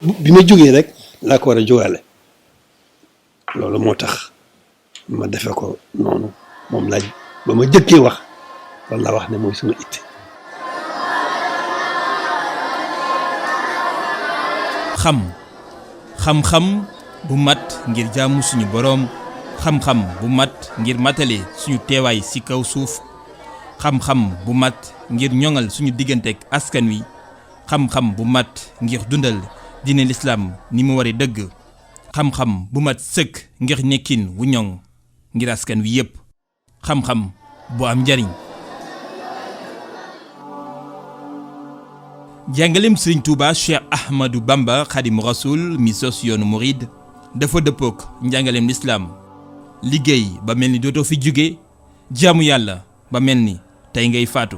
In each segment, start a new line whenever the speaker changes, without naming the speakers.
bi ma jógee rek laa ko war a jógaale loolu moo tax ma defe ko noonu moom laaj ba ma jëkkee wax loolu laa wax ne mooy sama itte.
xam-xam bu mat ngir jaamu suñu boroom, xam-xam bu mat ngir matale suñu teewaay ci kaw suuf, xam-xam bu mat ngir ñoŋal suñu digganteek askan wi, xam-xam bu mat ngir dundal diine lislaam ni mu waree dëgg, xam-xam bu mat sëkk ngir nekkin wu ñoŋ ngir askan wi yépp, xam-xam bu am njariñ. jàngaleem Sëriñ Tuuba Cheikh Ahmadou Bamba Xaadimu Rasuul mi sos yoonu murid dafa dëppook njàngaleem lislaam, liggéey ba mel ni dootoo fi jóge, jaamu yàlla ba mel ni tey ngay faatu.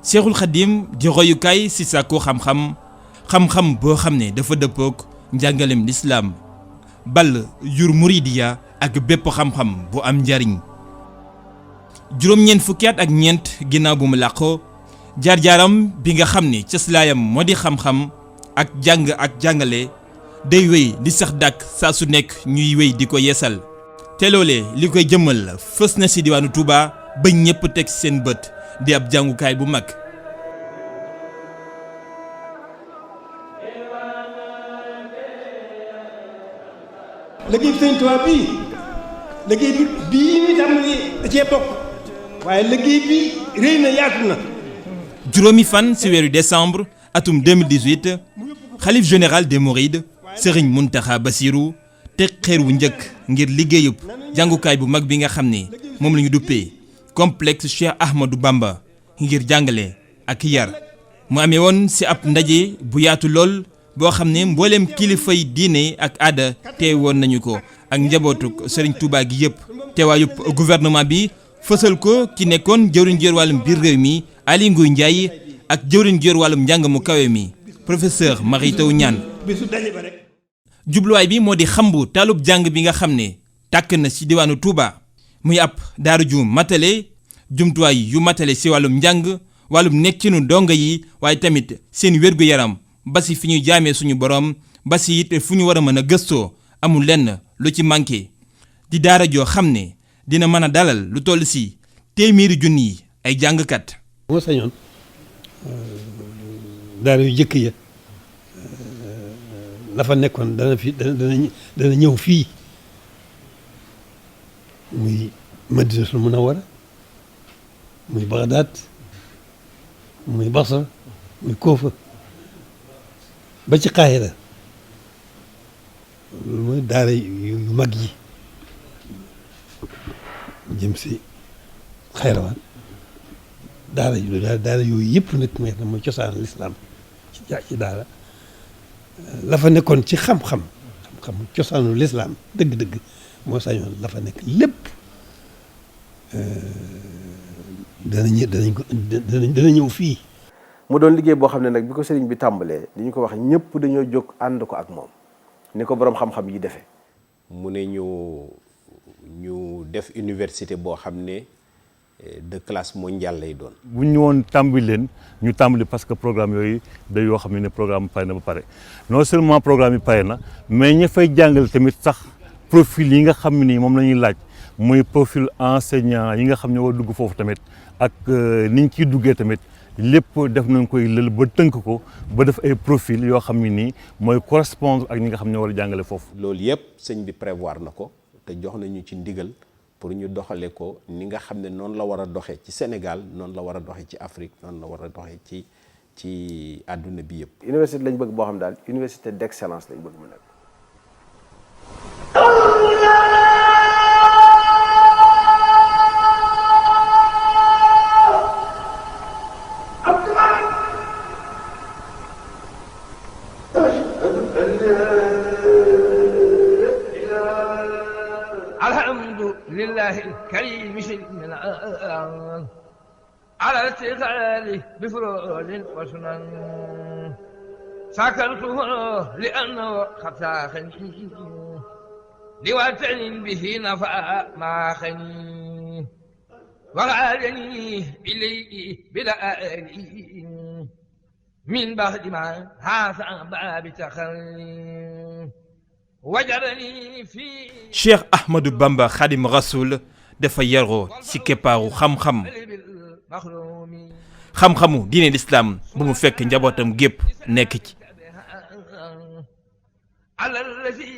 Seexul Xadiim di royukaay ci sàkku xam-xam, xam-xam boo xam ne dafa dëppook njàngaleem lislaam, ball yur muridiya ak bépp xam-xam bu am njariñ. juróom-ñeent fukki at ak ñeent ginnaaw bu mu làqoo, jaar-jaaram bi nga xam ne cëslaayam moo di xam-xam ak jàng ak jàngale day wéy di sax dàkk saa su nekk ñuy wéy di ko yeesal. te loolee li koy jëmmal fës na ci diwaanu Touba ba ñépp teg seen bët di ab jàngukaay bu mag.
liggéey bi Sëriñ Tuubaa bii liggéey bii ñu tàmbali da cee bokk waaye liggéey bi rëy na yaatu na.
juróomi fan ci weeru décembre atum 2018 xalif général des Mourides Serigne Mountakha Bassirou teg xeer wu njëkk ngir liggéeyub jàngukaay bu mag bi nga xam ne moom la ñu duppee complexe Cheikh Ahmadou Bamba ngir jàngale ak yar. mu amee woon ci ab ndaje bu yaatu lool boo xam ne mbooleem kilifay diine ak aada teewoon nañu ko ak njabootuk Serigne Touba gi yëpp. teewaayub gouvernement bi fësal ko ki nekkoon jëwriñ jër wàllum biir réew mi Aly Ngouille Ndiaye ak jëwriñ jër wàllum njàng mu kawe mi professeur Mary Teuw Niane. jubluwaay bi moo di xambu taalub jàng bi nga xam ne tàkk na ci diwaanu Touba muy ab daaru ju matale, jumtuwaay yu matale ci wàllum njàng, wàllum nekkinu donga yi, waaye tamit seen wér-gu-yaram ba ci fi ñuy jaamee suñu borom, ba ci it fu ñu war a mën a gëstoo amul lenn lu ci manqué. di daara joo xam ne dina mën a dalal lu toll ci téeméeri junni yi ay jàngkat.
moo sañoon daara yu jëkk ya la fa nekkoon dana ñëw fii muy Madinatul Munawwara, muy Bagdaad, muy Basra, muy Kuufa ba ci Qaahira. loolu mooy daara yu mag yi jëm si Xayrawaan daara yooyu yëpp nag mooy cosaan lislaam ci daara la fa nekkoon ci xam-xam cosaanu lislaam dëgg-dëgg moo sañoon la fa nekk lépp dana ñëw fii.
mu doon liggéey boo xam ne nag bi ko sëriñ bi tàmbalee li ñu ko wax ñëpp dañoo jóg ànd ko ak moom ni ko boroom xam-xam yi defee.
mu ne ñu def université boo xam ne de classe mondiale lay doon.
bu ñu woon tàmbali leen ñu tàmbali parce que programme yooyu day yoo xam ne programme pare na ba pare non seulement programme yi pare na mais ña fay jàngale tamit sax profil yi nga xam ne nii moom la ñuy laaj muy profil enseignant yi nga xam ne war dugg foofu tamit ak niñ ciy duggee tamit lépp def nañ koy lël ba tënk ko ba def ay profil yoo xam ne nii mooy correspondre ak ñi nga xam ne war a jàngale foofu.
loolu yëpp sëñ bi prévoir na ko te jox nañu ci ndigal pour ñu doxale ko ni nga xam ne noonu la war a doxee ci Sénégal noonu la war a doxee ci Afrique noonu la war a doxee ci àdduna bi yëpp.
université lañ bëgg boo xam daal université d'excellence lañ bëgg mu nekk.
لله الكريم شيء على ارتقاله بفروض وسنن سكنته لأنه خفاخني لواتن به نفع ما خني وغادني إليه بدأني من بعد ما هذا باب تخلي وجرني في
Cheikh Ahmadou Bamba Khadim Rasoul dafa yaroo ci keppaaru xam-xam
المخروم
xam-xamu diine l'islam bu mu fekk njabootam gépp nekk ci.
على الذي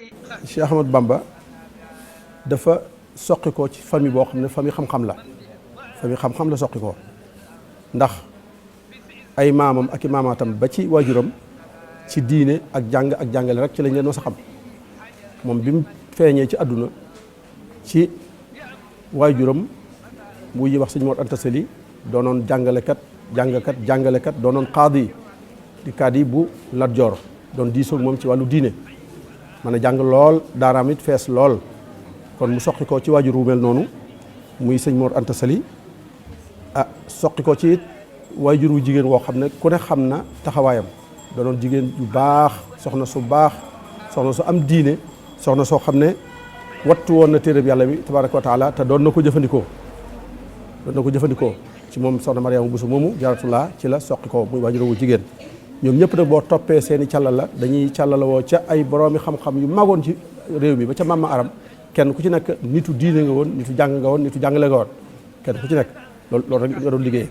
Cheikh Ahmadou Bamba dafa soqi ko ci famille boo xam ne famille xam-xam la famille xam-xam la soqi ko ndax ay maamam ak i maamaatam ba ci waajuram ci diine ak jàng ak jàngale rek ci lañ leen mës a xam moom bi mu feeñee ci àdduna ci waajuram bu ñuy wax sëñ Mor Anta Sali doonoon jàngalekat doonoon qaadi di kaadi bu Lat Joor doon diisoog moom ci wàllu diine mën a jàng lool daaraam it fees lool kon mu soqi ko ci waajur wu mel noonu muy sëñ Mor Anta Sali soqi ko ci it waajur wu jigéen woo xam ne ku ne xam na taxawaayam doonoon jigéen ju baax soxna su am diine soxna soo xam ne wattu woon na téereb yàlla bi tabaaraka wa taala te doon na ko jëfandikoo ci moom soxna Mariama Bousso moomu jaratulaa ci la soqi ko muy waajur wu jigéen ñoom ñëpp nag boo toppee seeni càllala dañuy càllala woo ca ay boroomi xam-xam yu magoon ci réew mi ba ca Mama Aram kenn ku ci nekk nitu diine nga woon nitu jàng nga woon nitu jàngale nga woon kenn ku ci nekk loolu rek nga doon liggéey.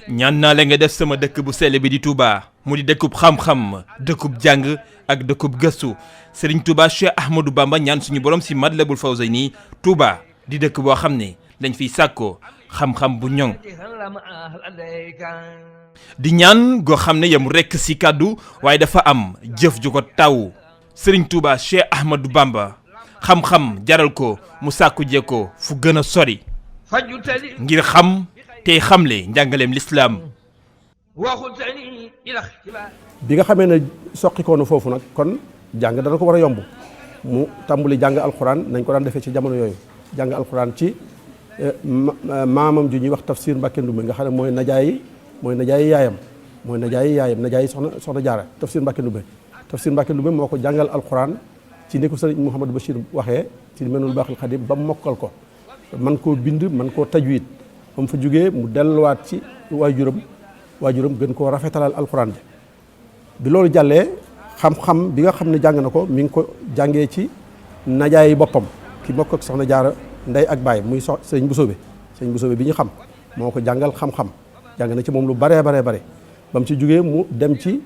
ñaan naa la nga def sama dëkk bu sell bi di Touba mu di dëkkub xam-xam dëkkub jàng ak dëkkub gëstu Serigne Touba Cheikh Ahmadou Bamba ñaan suñu borom si Matlabul Fawzayni Touba di dëkk boo xam ne dañ fiy sàkkoo xam-xam bu ñoŋ di ñaan goo xam ne yam rekk si kàddu waaye dafa am jëf ju ko taw Serigne Touba Cheikh Ahmadou Bamba xam-xam jaral ko mu sàkku jekkoo fu gën a sori ngir xam tey xamle njàngaleem lislaam
bi nga xamee ne soqikoo na foofu nag kon jàng dana ko war a yomb mu tàmbali jàng alxuraan nañ ko daan defee ci jamono yooyu jàng alxuraan ci maamam ju ñuy wax Tafsir Mbàkke Ndumbe nga xam ne mooy najaayi yaayam najaayi soxna Jaara Tafsir Mbàkke Ndumbe moo ko jàngal alxuraan ci ni ko sëriñ Mouhamadou Bachir waxee ci Minanul Baaxil Xadim ba mokkal ko man koo bind man koo tajwid ba mu fa jógee mu delluwaat ci waajuram gën koo rafetalal alxuraan ji bi loolu jàllee xam-xam bi nga xam ne jàng na ko mi ngi ko jàngee ci najaayi boppam ki bokk ak soxna Jaara ndey ak baay muy sëñ Busoobe bi ñu xam moo ko jàngal xam-xam jàng na ci moom lu bare ba mu ci jógee mu dem ci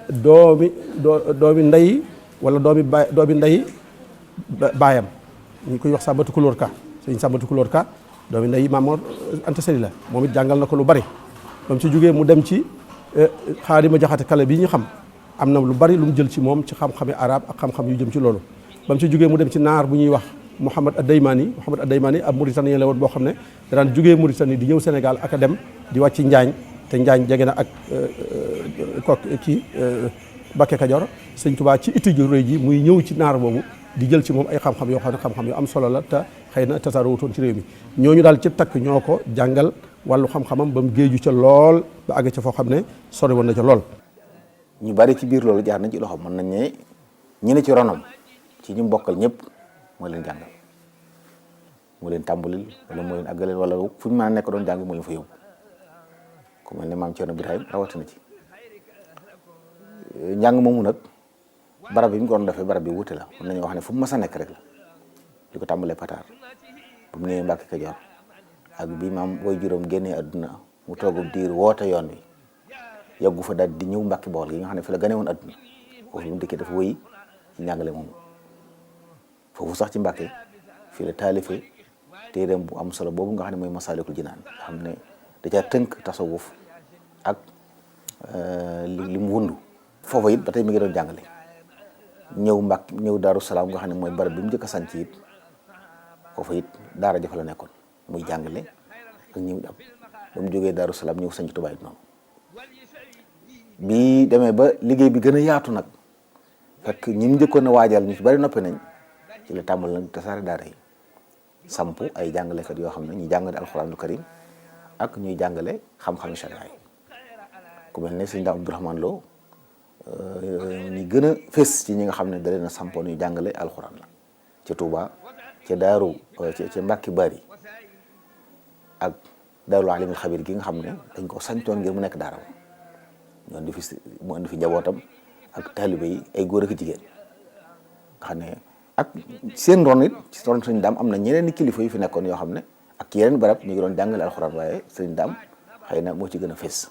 doomi ndey wala doomi ndey baayam ñu koy wax Sàmbatu Kulóor Ka sëñ Sàmbatu Kulóor Ka doomi ndey Maam Mor Anta Sali la moom it jàngal na ko lu bari ba mu ci jógee mu dem ci Xaadima Jaxate Kala bi ñu xam am na lu bari lu mu jël ci moom ci xam-xami arab ak xam-xam yu jëm ci loolu ba mu ci jógee mu dem ci naar bu ñuy wax Mouhamad Addaymani ab Mauritanien la woon boo xam ne daan jógee Mauritanie di ñëw Sénégal ak a dem di wàcc Njaañ te Njaañ jege na ak Bakke Kajoor sëñ Tuubaa ci itti ju rëy ji muy ñëw ci naar boobu di jël ci moom ay xam-xam yoo xam ne xam-xam yu am solo la te xëy na tasaaroo wutoon ci réew mi ñooñu daal ci takk ñoo ko jàngal wàllu xam-xamam ba mu géeju ca lool ba àgg ca foo xam ne sori woon na ca lool.
ñu bari ci biir loolu jaar nañ ci loxo mën nañ ne ñi ne ci ronam ci ñu bokkal ñëpp moo leen jàngal moo leen tàmbalil wala moo leen àggalil wala fu ñu mën a nekk doon jàng moo leen fa yóbbu ku mel ne maam Cerno Birahim rawatina ci njàng moomu nag barab yi mu ko doon defee barab bi wuute la mën nañu wax ne fu mu mas a nekk rek la li ko tàmbalee Pataar bu mu nee Mbàkke Kajoor ak bi maam way juróom génnee àdduna mu toogub diir woote yoon wi yàggu fa daal di ñëw Mbàkke Bawol yi nga xam ne fi la gane woon àdduna foofu lu mu dikkee dafa wëy ci njàngale moomu foofu sax ci Mbàkke fii la taalife téereem bu am solo boobu nga xam ne mooy Masaalikul Jinaan nga xam ne da caa tënk tasawuf ak li mu wundu foofu it ba tey mi ngi doon jàngale ñëw Daaru Salaam nga xam ne mooy barab bi mu njëkk a sanc it foofu it daara jafa la nekkoon muy jàngale ak ñëw am ba mu jógee Daaru Salaam ñëw sanc Tuubaa it noonu bi demee ba liggéey bi gën a yaatu nag fekk ñi mu njëkkoon a waajal ñu ci bari noppi nañ ci la tàmbal nag tasaare daara yi samp ay jàngalekat yoo xam ne ñuy jàngale alxuraanul karim ak ñuy jàngale xam-xami sharia yi ku mel ne sëñ Daam Abdourahmane Lo ñi gën a fés ci ñi nga xam ne da leen a sampoon ñu jàngale alxuraan la ci ca Touba ca daaru ca Mbàkke Bari ak daarul alimul xabir gi nga xam ne dañ ko sañtoon ngir mu nekk daara mu indi fi njabootam ak taalibe yi ay góor ak jigéen nga xam ne ak seen ron it ci ron sëriñ Daam am na ñeneen i kilifa yu fi nekkoon yoo xam ne ak yeneen barab ñu ngi doon jàngale alxuraan waaye sëriñ Daam xëy na moo ci gën a fés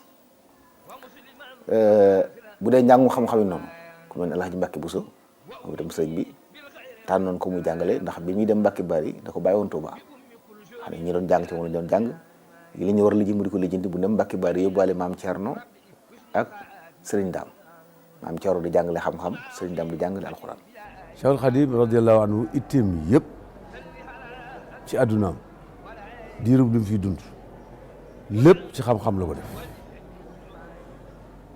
bu dee njàngum xam-xam yi noonu ku mel ne Alaaji Mbàkke Buso moom itam sëriñ bi tànnoon ko muy jàngale ndax bi muy dem Mbàkke Bari da ko bàyyi woon Tuuba xam ne ñi doon jàng ci moom lañ doon jàng li ñu war a lijji mu di ko lijjanti bu dem Mbàkke Bari yóbbuwaale maam Thierno ak sëriñ Daam maam Thierno di jàngale xam-xam sëriñ Daam di jàngale alxuraan.
Cheikhul Khadim radiyallahu anhu itteem yëpp ci àddunaam diirub li mu fiy dund lépp ci xam-xam la ko def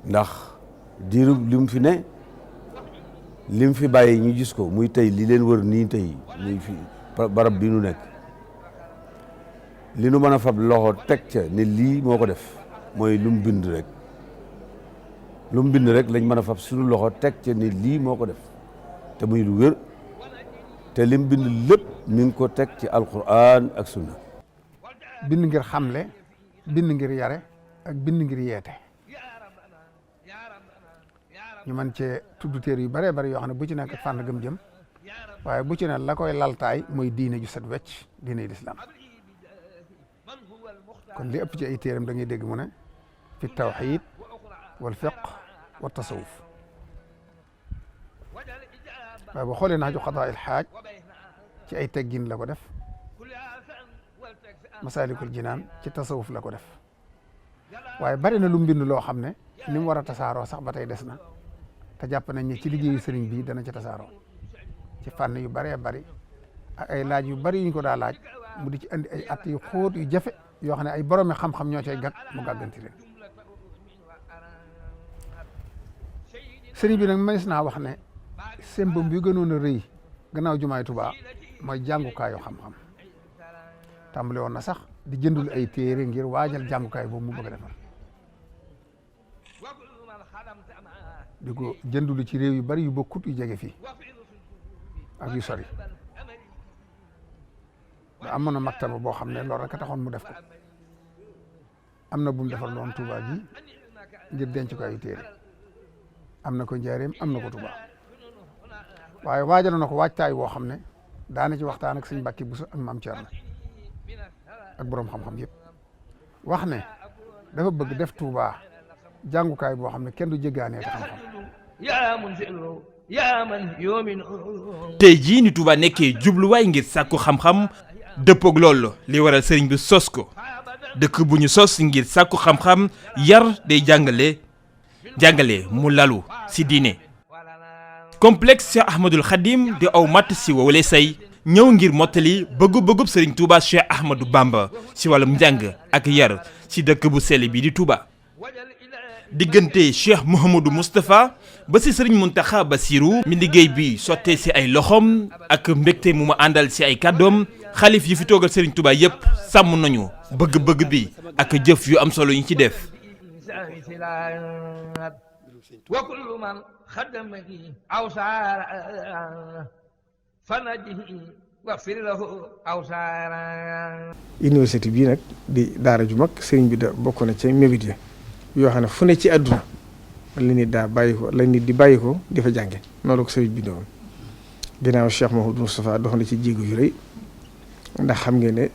ndax diirub li mu fi ne li mu fi bàyyi ñu gis ko muy tey li leen wër nii tey muy fi barab bi nu nekk li nu mën a fab loxo teg ca ne lii moo ko def mooy lu mu bind rek lu mu bind rek lañ mën a fab suñu loxo teg ca ne lii moo ko def te muy lu wér te lim bind lépp mi ngi ko teg ci alquran ak sunna.
bind ngir xamle bind ngir yare ak bind ngir yeete ñu mën cee tudd téere yu bëree bëri yoo xam ne bu ci nekk fànn gëm jëm waaye bu ci ne la koy laltaay mooy diine ju set wecc diine lislaam kon li ëpp ci ay téeram da ngay dégg mu ne fi tawxid wal fiq wa tasawuf waaye boo xoolee naaju xadaa il xaaj ci ay teggin la ko def masaalikul jinaan ci tasawuf la ko def waaye bari na lu mu bind loo xam ne ni mu war a tasaaroo sax ba tey des na te jàpp nañ ne ci liggéeyu sëriñ bi dana ci tasaaroo ci fànn yu bëree bëri ak ay laaj yu bëri yu ñu ko daa laaj mu di ci andi ay at yu xóot yu jafe yoo xam ne ay boroomi xam-xam ñoo cay gàtt mu gàgganti leen sëriñ bi nag mënees naa wax ne sembam bi gënoon a rëy gannaaw jumaay Tuubaa mooy jàngukaayu xam-xam tàmbale woon na sax di jëndul ay téere ngir waajal jàngukaay boobu mu bëgg a defar di ko jëndulu ci réew yu bari yu bokkut yu jege fii ak yu sori ba amoon na maktaba boo xam ne loolu rek a taxoon mu def ko am na bu mu defar loon Tuubaa ji ngir denc ko ay téere am na ko Njaaréem am na ko Tuubaa waaye waajal na ko waajtaay woo xam ne daana ci waxtaan ak sëñ Mbàkke Buso ak maam Thierno ak boroom xam-xam yëpp wax ne dafa bëgg def Tuubaa jàngukaay boo xam ne kenn du jéggaanee te xam-xam.
tey jii ni Touba nekkee jubluwaay ngir sàkku xam-xam dëppoog loolu li waral sëriñ bi sos ko dëkk bu ñu sos ngir sàkku xam-xam yar day jàngale mu lalu si diine. complexe Cheikh Ahmadul Khadim di aw matt si wowale say ñëw ngir mottali bëggu-bëggub sëriñ Touba Cheikh Ahmadou Bamba si wàllum njàng ak yar si dëkk bu sell bi di Touba. diggante Cheikh Mouhamadou Moustapha ba si sëriñ Mountakha Bassirou mi liggéey bi sottee si ay loxoom ak mbégte mu ma àndal si ay kàddoom xalif yi fi toogal sëriñ Touba yépp sàmm nañu bëgg-bëgg bi ak jëf yu am solo yi ci def.
université bii nag di daara ju mag sëriñ bi da bokk na ci mébét ya yoo xam ne fu ne ci àdduna la nit daa bàyyi ko la nit di bàyyi ko di fa jànge noonu la ko sëriñ bi doon ginnaaw Cheikh Mouhamadou Moustapha dox na ci jéego yu rëy ndax xam ngeen ne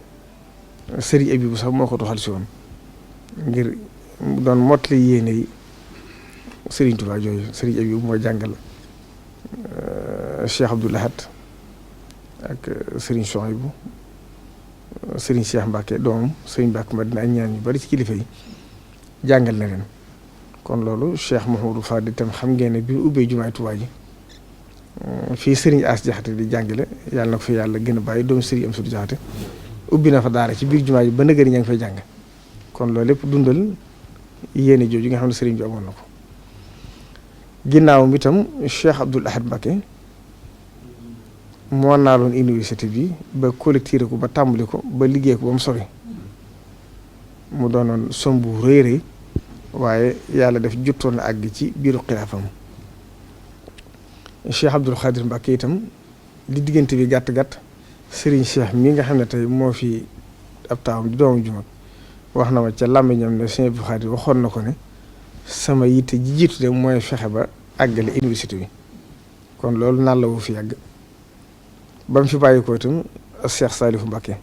sëriñ Abibu sax moo ko doxal si woon ngir doon mottali yéene yi sëriñ Touba jooju sëriñ Abibu moo jàngal Cheikh Abdoul Ahad ak sëriñ Souhaïbou sëriñ Cheikh Mbacke doomam sëriñ Mbacke Madina ak ñaan yu bari ci kilifa yi jàngal na leen kon loolu Cheikh Mouhamadou Fadil tam xam ngeen ne bi ubbee jumaay Tuubaa ji fii sëriñ As Jaxate di jàngale yàlla na ko fi yàlla gën a bàyyi doomu sëriñ Amsatu Jaxate ubbi na fa daara ci biir jumaa ji ba nëgëri ña ngi fay jàng kon loolu lépp dundal yéene jooju nga xam ne sëriñ bi amoon na ko ginnaawam itam Cheikh Abdoul Ahad Mbacké moo naaloon université bi ba collecté ko ba tàmbali ko ba liggéey ko ba mu sori mu doonoon sombu rëy rëy waaye yàlla def juttoon na àgg ci biiru xilaafam Cheikh Abdoul Khadir Mbacké itam li diggante bi gàtt-gàtt Serigne Cheikh mi nga xam ne tey moo fi ab taawam di doomu ju mag wax na ma ca làmmiñam ne Sëñ Abdou Khadre waxoon na ko ne sama yitte ji jiitu de mooy fexe ba àggale université bi kon loolu naan la wu fi yàgg ba mu fi bàyyi ko itam Cheikh Salifou Mbacké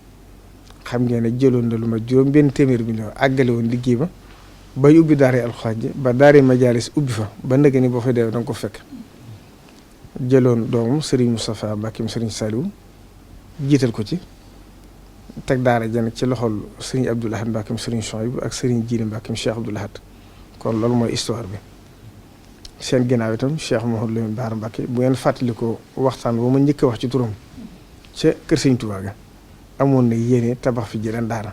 xam ngeen ne jëloon na lu ma juróom benn téeméer million àggale woon liggéey ba bay ubbi daara alxuraan ji ba daara majaalis ubbi fa ba ndëgg ni boo fay dee da nga ko fekk jëloon doomam Serigne Moustapha Mbacké Serigne Saliou jiital ko ci teg daara ja nag ci loxol Serigne Abdoul Ahad Mbacké Serigne Souhaïbou ak Serigne Djili Mbacké Cheikh Abdoul Ahad kon loolu mooy histoire bi seen ginnaaw itam Cheikh Mouhamadou Lamine Bara Mbacké bu ngeen fàttali ko waxtaan ba ma njëkk a wax ci turam ca kër Serigne Touba ga amoon na yéene tabax fi jëleen daara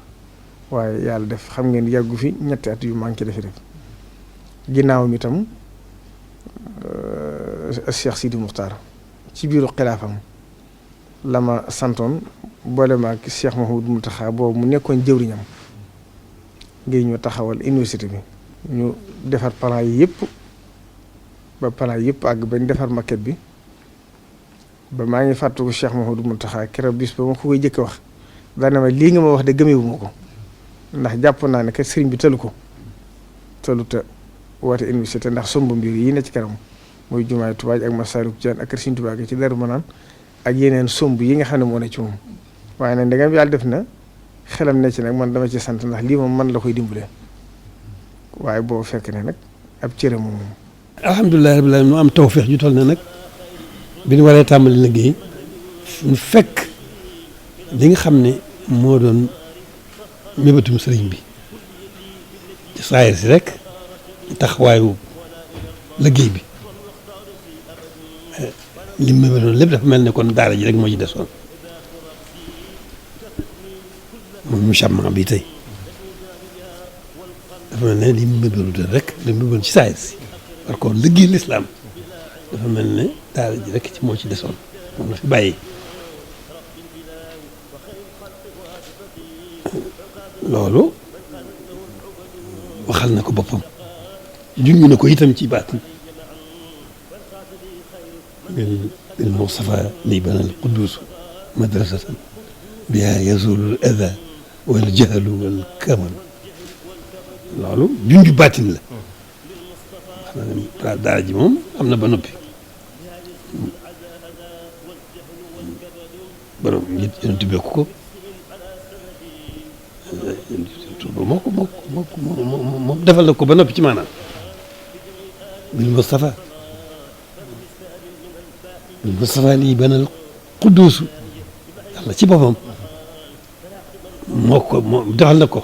waaye yàlla def xam ngeen yàggu fi ñetti at yu manqué dafi def ginnaawam itam Cheikh Sidi Moukhtar ci biiru xilaafam la ma santoon boole ma ak Cheikh Mouhamadou Mountakha boobu mu nekkoon jëwriñam ngir ñu taxawal université bi ñu defar plan yi yëpp ba plan yëpp àgg bañ defar maquette bi ba maa ngi fàttaliku Cheikh Mouhamadou Mountakha keroog bis ba ma ko koy jëkk wax daane ma lii nga ma wax de gëmewuma ko ndax jàpp naa ne kat sëriñ bi tëlu te woote université ndax somb mbir yi ne ci kanam mooy jumaay Tuubaa ak Masaalikul Jinaan ak kër Sëriñ Tuubaa ci Daaru Manaan ak yeneen somb yi nga xam ne moo ne ci moom waaye nag ndegam yàlla def na xelam ne ci nag man dama ci sant ndax lii moom man la koy dimbalee waaye boo fekk ne nag ab cëram moom.
alhamdulilah rabbil aalamiin mu am tawféex ju toll ne nag bi ñu waree tàmbali liggéey ñu fekk li nga xam ne moo doon mébatum sëriñ bi ci saayir si rek taxawaayu liggéey bi li mébatoon lépp dafa mel ne kon daara ji rek moo ci desoon moom mouchamment bi tey dafa mel ne li mébatoon rek li mébatoon ci saayir si par contre liggéey lislaam dafa mel ne daara ji rek ci moo ci desoon moom la fi bàyyi loolu waxal na ko boppam junj na ko itam ci baatin bil Mustafa li banal quddus madrasatan biha yazulu al adha wal jahlu wal kamal loolu junj baatin la wax na ne daara ji moom am na ba noppi borom yonent bi ko moo defal na ko ba noppi ci maanaam bil Mustafa lii banal qudduusu yàlla ci boppam moo defal na ko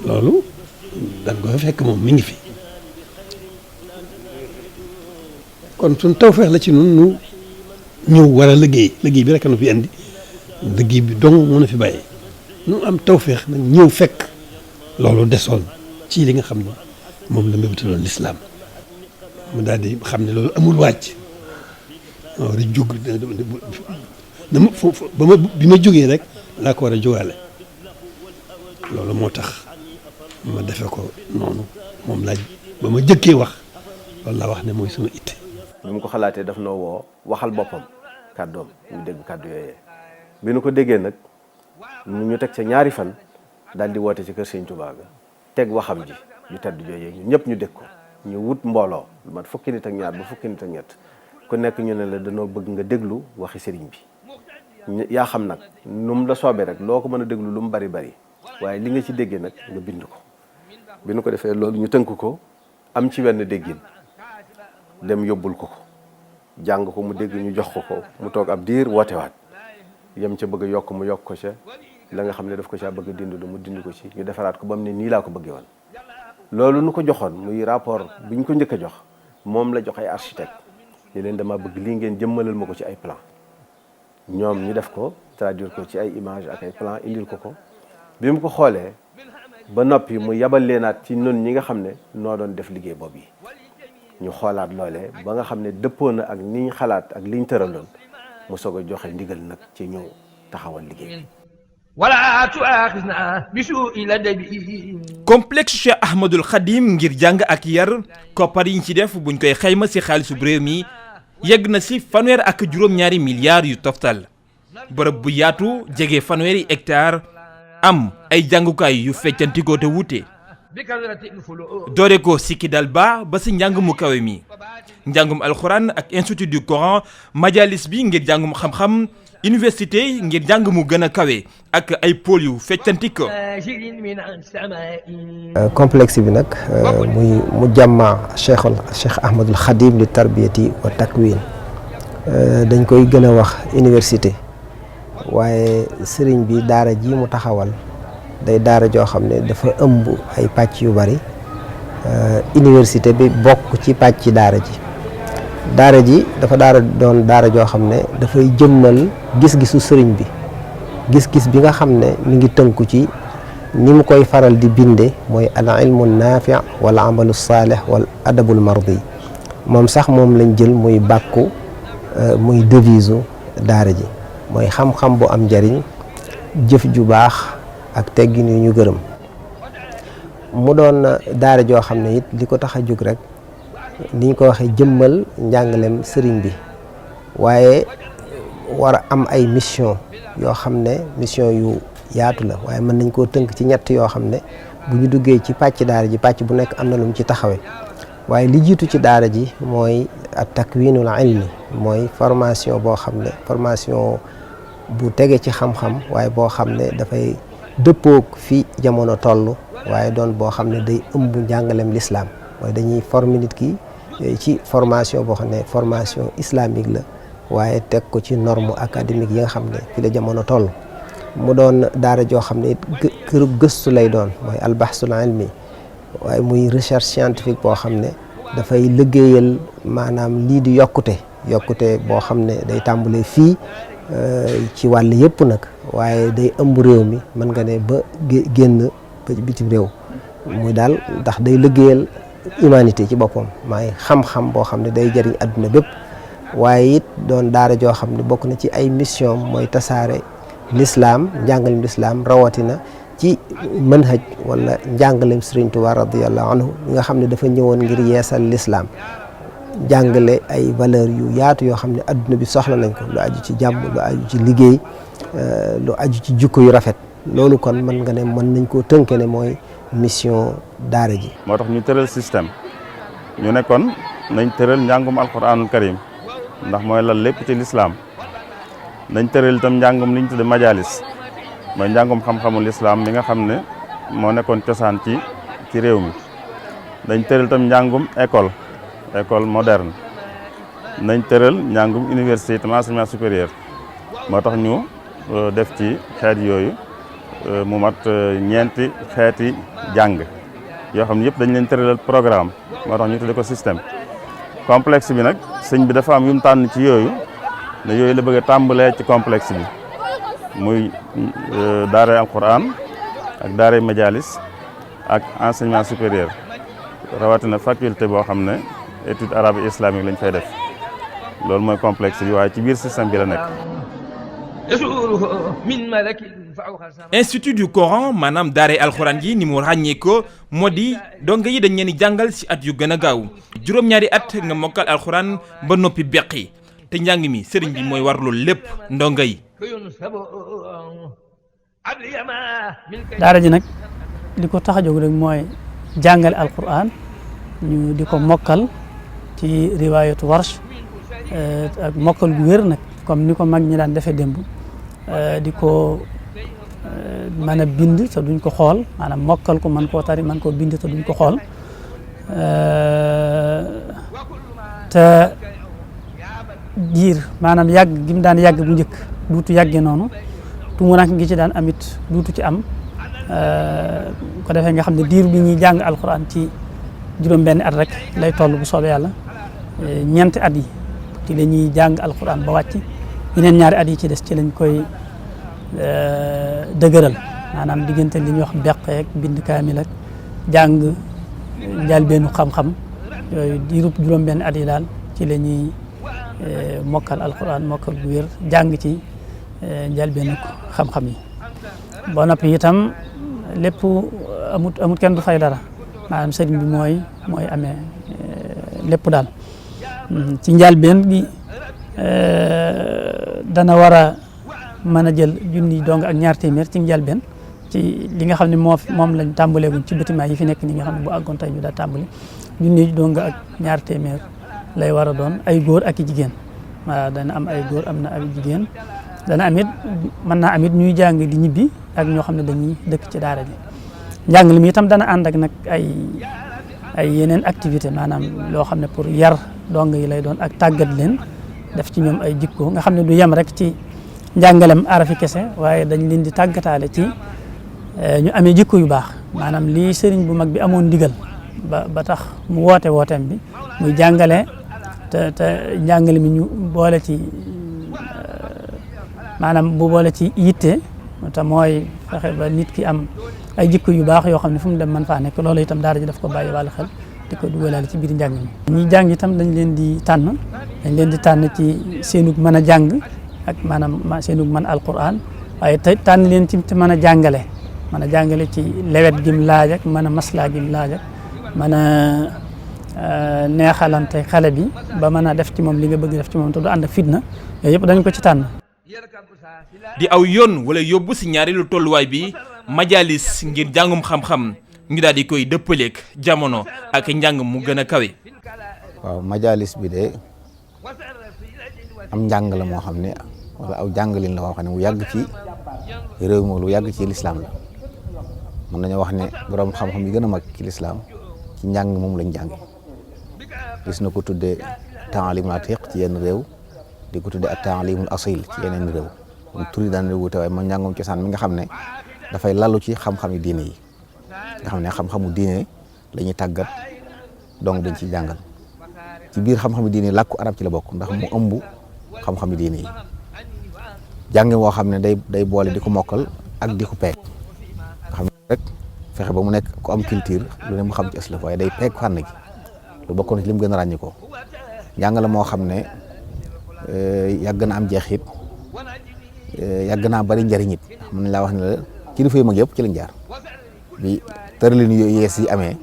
loolu daan ko fekk moom mi ngi fi kon suñ tawfeex la ci nun nu ñëw war a liggéey bi rek nu fi andi liggéey bi dong mën a fi bàyyi nu am tawféex nag ñëw fekk loolu desoon ci li nga xam ne moom la mébétaloon lislaam mu daal di xam ne loolu amul wàcc war a jóg bi ma jógee rek laa ko war a jógaale loolu moo tax ma defe ko noonu moom laaj ba ma jëkkee wax loolu laa wax ne mooy sama itte
bi mu ko xalaatee daf noo woo waxal boppam kàddoom ñu dégg kàddu yooyee bi nu ko déggee nag ñu teg ca ñaari fan daal di woote ci kër Sëñ Tuubaa ga teg waxam ji ñu tedd jooyee ñun ñëpp ñu dégg ko ñu wut mbooloo lu mat fukki nit ak ñaar ba fukki nit ak ñett ku nekk ñu ne la danoo bëgg nga déglu waxi sëriñ bi yaa xam nag nu mu la soobee rek loo ko mën a déglu lu mu bari bari waaye li nga ci déggee nag nga bind ko bi nu ko defee loolu ñu tënk ko am ci wenn déggin dem yóbbul ko jàng ko mu dégg ñu jox ko mu toog ab diir wootewaat yem ca bëgg a yokk mu yokk ko ca la nga xam ne daf ko caa bëgg a dindi mu dindi ko ci ñu defaraat ko ba mu ne nii laa ko bëggee woon loolu nu ko joxoon muy rapport bi ñu ko njëkk a jox moom la jox ay architecte ni leen dama bëgg lii ngeen jëmmalal ma ko ci ay plan ñoom ñu def ko traduire ko ci ay image ak ay plan indil ko bi mu ko xoolee ba noppi mu yabal leenaat ci noonu ñi nga xam ne noo doon def liggéey boobu yi ñu xoolaat loolee ba nga xam ne dëppoo na ak niñ xalaat ak liñ tëraloon mu soog a joxe ndigal nag ci ñëw taxawal liggéey
ولا تؤاخذنا بسوء الأدب.
complexe Cheikh Ahmadul Khadim ngir jàng ak yar koppar yi ñu ci def buñ koy xayma ci xaalisu réew mi yegg na ci fanweer ak juróom-ñaari milliards yu toftal bërëb bu yaatu jege fanweeri hectare am ay jàngukaay yu feccantikoo te wuute doore ko ci Kidal ba ci njàng mu kawe mi njàngum alxuraan ak institut du Coran majalis bi ngir jàngum xam-xam université ngir jàng mu gën a kawe ak ay pôle yu feccantikoo.
complexe bi nag muy mu jàmma Cheikh Ahmadul Khadim li tarbiyati wa takwin dañ koy gën a wax université waaye sëriñ bi daara ji mu taxawal day daara joo xam ne dafa ëmb ay pàcc yu bari université bi bokk ci pàcc daara ji dafa doon daara joo xam ne dafay jëmmal gis-gisu sëriñ bi gis-gis bi nga xam ne mi ngi tënku ci ni mu koy faral di binde mooy al ilmu naafi' wal amalu saalih wal adabul mardi moom sax moom lañ jël muy bàkku muy devise daara ji mooy xam-xam bu am njariñ jëf ju baax ak teggin yu ñu gërëm mu doon daara joo xam ne it li ko tax a jóg rek ni ñu ko waxee jëmmal njàngalem sëriñ bi waaye war a am ay mission yoo xam ne mission yu yaatu la waaye mën nañ koo tënk ci ñett yoo xam ne bu ñu duggee ci pàcc daara ji pàcc bu nekk am na lu mu ci taxawe waaye li jiitu ci daara ji mooy at takwinul ilmi mooy formation boo xam ne formation bu tege ci xam-xam waaye boo xam ne dafay dëppoog fi jamono toll waaye doon boo xam ne day ëmb njàngalem l'islam mooy dañuy former nit ki ci formation boo xam ne formation islamique la waaye teg ko ci norme académique yi nga xam ne fi la jamono toll mu doon daara joo xam ne it këru gëstu lay doon mooy albahsul ilmi waaye muy recherche scientifique boo xam ne dafay liggéeyal maanaam lii di yokkute boo xam ne day tàmbalee fii ci wàll yëpp nag waaye day ëmb réew mi mën nga ne ba génn ba bitim réew muy daal ndax day liggéeyal humanité ci boppam maay xam-xam boo xam ne day jëriñ adduna bépp waaye it doon daara joo xam ne bokk na ci ay mission mooy tasaare l'islam njàngalem l'islam rawatina ci manhaj wala njàngalem Sëriñ Tuubaa radiyallahu anhu nga xam ne dafa ñëwoon ngir yeesal l'islam jàngale ay valeur yu yaatu yoo xam ne adduna bi soxla nañ ko lu aju ci jàmm lu aju ci liggéey lu aju ci jikko yu rafet loolu kon mën nga ne mën nañ koo tënke ne mooy mission daara ji.
moo tax ñu tëral système ñu nekkoon nañ tëral njàngum alquranul karim ndax mooy lal lépp ci lislaam nañ tëral itam njàngum li ñu tudde majalis mooy njàngum xam-xamul lislaam bi nga xam ne moo nekkoon cosaan ci réew mi dañ tëral itam njàngum école moderne nañ tëral njàngum université itam enseignement supérieur moo tax ñu def ci xeet yooyu mu mat ñeenti xeeti jàng yoo xam ne yëpp dañ leen tëralal programme moo tax ñu tudde ko système complexe bi nag sëñ bi dafa am yu mu tànn ci yooyu ne yooyu la bëgg a tàmbalee ci complexe bi muy daaray alquran ak daaray majalis ak enseignement supérieur rawatina faculté boo xam ne étude arabe et islamique lañ fay def loolu mooy complexe bi waaye ci biir système bi la nekk.
institut du Coran maanaam daaray alxuraan yi ni mu ràññee ko moo di donga yi dañ leen di jàngal ci at yu gën a gaaw juróom-ñaari at nga mokkal alxuraan ba noppi beqi te njàng mi sëriñ bi mooy war loolu lépp ndonga yi.
daara ji nag li ko tax a jóg rek mooy jàngale alxuraan ñu di ko mokkal ci riwaayatu warsh ak mokkal gu wér nag comme ni ko mag ñi daan defee démb di ko mën a bind te duñ ko xool maanaam mokkal ko mën koo tari mën koo bind te duñ ko xool te diir maanaam yàgg gi mu daan yàgg bu njëkk duutu yàggee noonu tumurank ngi ci daan amit duutu ci am ko defee nga xam ne diir bi ñuy jàng alxuraan ci juróom-benn at rek lay toll bu soobee yàlla ñeenti at yi ci la ñuy jàng alxuraan ba wàcc yeneen ñaari at yi ci des ci lañ koy dëgëral maanaam diggante li ñuy wax beqeek bind kaamil ak jàng njëlbeenu xam-xam yooyu diirub juróom-benn at yi daal ci la ñuy mokkal alxuraan mokkal gu wér jàng ci njëlbeenu xam-xam yi ba noppi itam lépp amut kenn du fay dara maanaam sëriñ bi mooy amee lépp daal ci njëlbéen gi dana war a mën a jël junni dong ak ñaar téeméer ci njëlbéen ci li nga xam ne moom lañ tàmbaleeguñ ci bâtiment yi fi nekk ni nga xam ne bu àggoon tey ñu daa tàmbali junni dong ak ñaar téeméer lay war a doon ay góor ak i jigéen waaw dana am ay góor am na ay jigéen dana amit mën naa amit ñuy jàng di ñibbi ak ñoo xam ne dañuy dëkk ci daara ji njàng li mi itam dana ànd ak nag ay yeneen activité maanaam loo xam ne pour yar dong yi lay doon ak tàggat leen def ci ñoom ay jikko nga xam ne du yem rek ci njàngalem arafi kese waaye dañ leen di tàggataale ci ñu amee jikko yu baax maanaam lii sëriñ bu mag bi amoon ndigal ba tax mu wooteem bi muy jàngale te njàngale mi ñu boole ci maanaam bu boole ci yitte te mooy fexe ba nit ki am ay jikko yu baax yoo xam ne fu mu dem mën faa nekk loolu itam daara ji daf ko bàyyi wàllu xel di ko dugalaale ci biir njàng mi. ñi jàng itam dañ leen di tànn ci seenug mën a jàng ak maanaam seenug mën alquran waaye tànn leen ci mën a jàngale ci lewet gim laaj ak mën a maslaa gim laaj ak mën a neexalante xale bi ba mën a def ci moom li nga bëgg def ci moom te du ànd ak fitna yooyu yëpp dañ ko ci tànn.
di aw yoon wala yóbbu si ñaareelu tolluwaay bi majalis ngir jàngum xam-xam ñu daal di koy dëppaleek jamono ak njàng mu gën a kawe.
waaw majalis bi de am njàng la moo xam ne wala aw jàngalin la moo xam ne mu yàgg ci réew mi lu yàgg ci lislaam la mën nañoo wax ne borom xam-xam yi gën a mag ci lislaam ci njàng moom lañ jànge gis na ko tuddee taalimul atiq ci yenn réew di ko tuddee ak taalimul asil ci yeneen réew moom tur yi daan na wuute waaye moom njàngum cosaan mi nga xam ne dafay lalu ci xam-xami diine yi nga xam ne xam-xamu diine la ñuy tàggat donc dañ ci jàngal ci biir xam-xami diine yi làkku arab ci la bokk ndax mu ëmb xam-xami diine yi jàngi woo xam ne day boole di ko mokkal ak di ko peeg nga xam ne rek fexe ba mu nekk ku am culture lu ne mu xam ci aslaf waaye day peeg fànn gi lu bokkoon ci lim gën a ràññi ko njàngale moo xam ne yàgg na am jeexit yàgg naa bari njëriñ it mën nañ laa wax ne la kilifa yu mag yëpp ci lañ jaar bi tëralin yu yees yi amee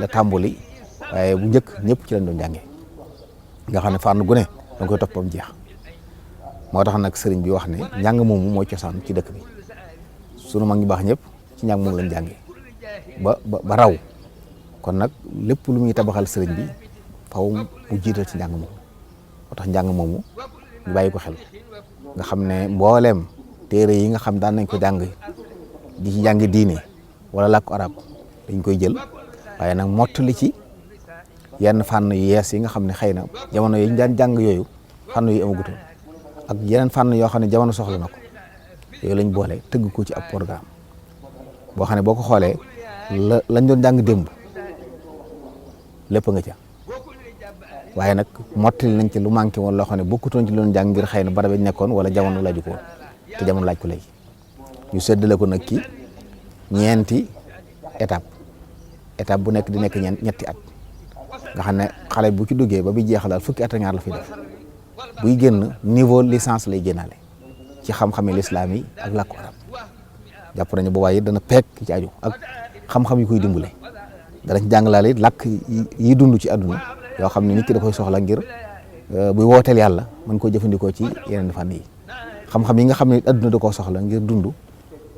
la tàmbali waaye bu njëkk ñëpp ci lañ doon jànge nga xam ne fànn gu ne danga koy toppam jeex moo tax nag sëriñ bi wax ne njàng moomu mooy cosaan ci dëkk bi sunu mag ñu baax ñëpp ci njàng moomu lañ jànge ba raw kon nag lépp lu muy tabaxal sëriñ bi faw mu jiital ci njàng moomu moo tax njàng moomu ñu bàyyi ko xel nga xam ne mbooleem téere yi nga xam daan nañ ko jàng di ci jàng diine wala làkku arab dañ koy jël waaye nag mottali ci yenn fànn yu yees yi nga xam ne xëy na jamono yi ñu daan jàng yooyu fànn yu amagutoon ak yeneen fànn yoo xam ne jamono soxla na ko yooyu lañ boole tëgg ko ci ab programme boo xam ne boo ko xoolee lañ doon jàng démb lépp nga ca waaye nag mottali nañ ci lu manqué woon loo xam ne bokkutoon ci lu doon jàng ngir xëy na barab yi nekkoon wala jamono laaju ko woon te jamono laaj ko léegi ñu séddale ko nag ki ñeenti étape bu nekk di nekk ñetti at nga xam ne xale bu ci duggee ba bi jeexal daal fukki at ak ñaar la fi def buy génn niveau licence lay génnaale ci xam-xami lislaam yi ak làkku arab jàpp nañu bu waaye dana peek ci aju ak xam-xam yi koy dimbale dana ci jàngalaale it làkk yi dund ci àdduna yoo xam ne nit ki da koy soxla ngir buy wooteel yàlla mën koo jëfandikoo ci yeneen fànn yi xam-xam yi nga xam ne àdduna da koo soxla ngir dund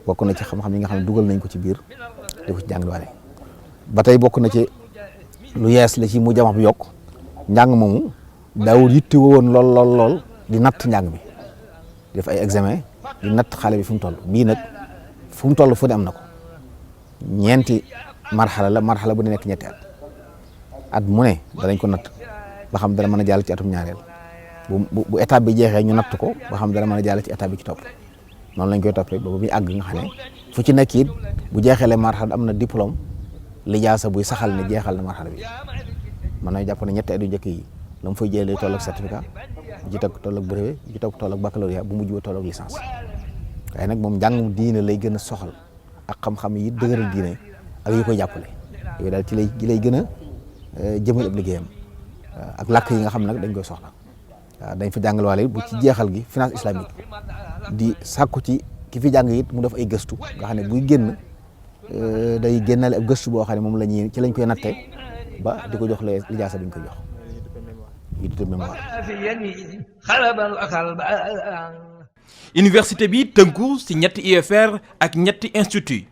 bokk na ci xam-xam yi nga xam ne dugal nañ ko ci biir di ko ci jàngalaale ba tey bokk na ci lu yees la ci mu jamax bi yokk njàng moomu daawul yitte woon lool di natt njàng mi def ay examen di natt xale bi fu mu toll bii nag fu mu toll fu ne am na ko ñeenti marxala bu ne nekk ñetti at mu ne danañ ko natt ba xam dana mën a jàll ci atum ñaareel bu étape bi jeexee ñu natt ko ba xam dana mën a jàll ci étape bi ci topp noonu lañ koy toppee ba muy àgg nga xam ne fu ci nekk it bu jeexalee marxala am na diplôme lijaasa buy saxal ne jeexal na marxala bi mën na jàpp ne ñetti at yu njëkk yi la mu fay jëlee toll ak certificat ji toog toll ak brevet ji toog toll ak baccalauréat bu mujj ba toll ak licence waaye nag moom njàngum diine lay gën a soxal ak xam-xam yi dëgëral diine ak yi koy jàppale yooyu daal ci lay gën a jëmal ab liggéeyam ak làkk yi nga xam nag dañ koy soxla waaw dañ fa jàngal waale bu ci jeexal gi finance islamique di sàkku ci ki fi jàng it mu def ay gëstu nga xam ne buy génn day génnale ab gëstu boo xam ne moom la ñuy ci lañ koy natte ba di ko jox lijaasa bi ñu ko jox yi di mémoire.
université bi tënku ci ñetti UFR ak ñetti institut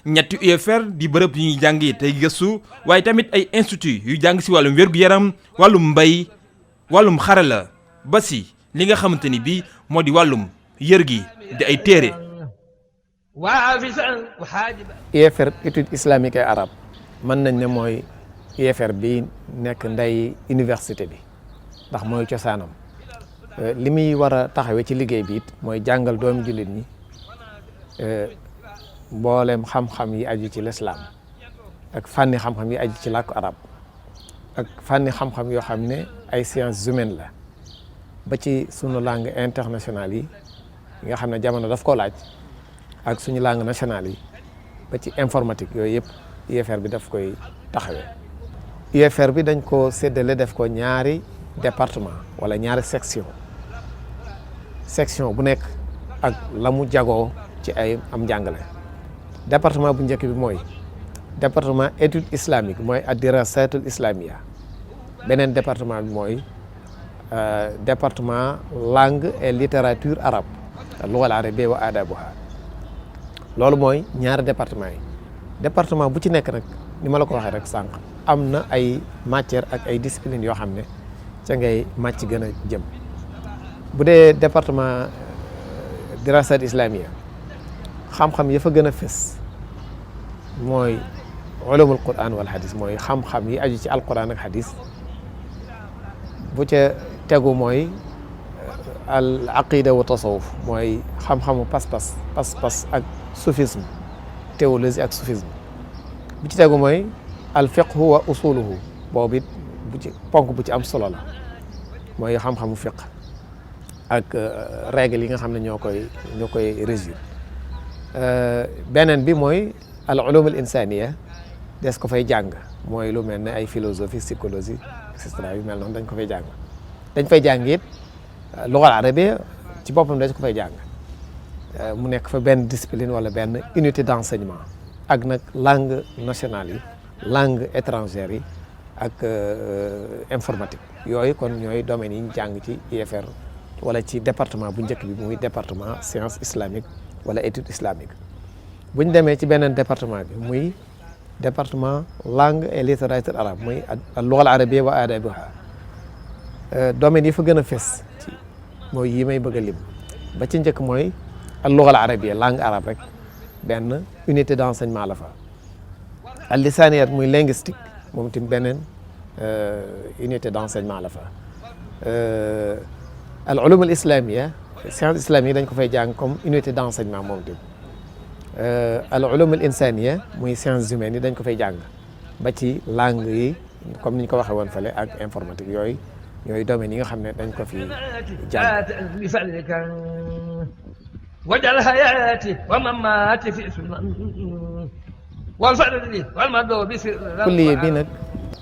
ñetti UFR di bërëb yu ñuy jàngi tey gëstu waaye tamit ay institut yu jàng ci wàllum wér-gu-yaram wàllum mbay wàllum xarala ba si li nga xamante ni bii moo di wàllum yër gi di ay téere.
UFR étude islamique et arabe mën nañ ne mooy UFR bi nekk ndey université bi ndax mooy cosaanam li muy war a taxawee ci liggéey bi it mooy jàngal doomi jullit ñi mboolem xam-xam yi aju ci lislaam ak fànni xam-xam yi aju ci làkku arab ak fànni xam-xam yoo xam ne ay sciences humaines la ba ci sunu langue internationale yi nga xam ne jamono daf ko laaj ak suñu langue nationale yi ba ci informatique yooyu yëpp UFR bi daf koy taxawee. UFR bi dañ ko séddale def ko ñaari département wala ñaari section bu nekk ak la mu jagoo ci ay am njàngale. département bu njëkk bi mooy département étude islamique mooy ad-dirasatul islamia beneen département bi mooy département langue et littérature arabe al-lugha al-arabiyya wa adabuha loolu mooy ñaari département bu ci nekk nag ni ma la ko waxee rek sànq am na ay matière ak ay discipline yoo xam ne ca ngay màcc gën a jëm bu dee département dirasat islamia xam-xam ya fa gën a fës mooy ulumul quran wal hadis mooy xam-xam yi aju ci alquran ak hadis bu ca tegu mooy al aqida wa tasawuf mooy xam-xamu pas-pas ak soufisme théologie ak soufisme bu ci tegu mooy al fiqhu wa usuluhu boobu it bu ci ponk bu ci am solo la mooy xam-xamu fiq ak règle yi nga xam ne ñoo koy régir beneen bi mooy al ulum al insaniya des ko fay jàng mooy lu mel ne ay philosophie psychologie et cetera yu mel noonu dañ ko fay jàng dañ fay jàng it lugal arabe ci boppam dañ ko fay jàng mu nekk fa benn discipline wala benn unité d'enseignement ak nag langue nationale yi langue étrangère yi ak informatique yooyu kon ñooy domaines yi ñu jàng ci UFR wala ci département bu njëkk bi muy département science islamique wala étude islamique bu ñu demee ci beneen département bi muy département langue et littérature arabe muy al-lugha al-arabiyya wa adabuha domaines yi fa gën a fës ci mooy yi may bëgg a lim ba ci njëkk mooy al-lugha al-arabiyya langue arabe rek benn unité d'enseignement la fa al-lisaniyat muy linguistique moom tamit beneen unité d'enseignement la fa al-ulum al-islamiyya science islamique dañ ko fay jàng comme unité d'enseignement moom tamit al-ulum al-insaniya muy sciences humaines yi dañ ko fay jàng ba ci langue yi comme ni ñu ko waxee woon fële ak informatique yooyu ñooy domaines yi nga xam ne dañ ko fi jàng.
wajal hayati wa mamati fi sunan wal fadli wal mado bi
kulliye bi nag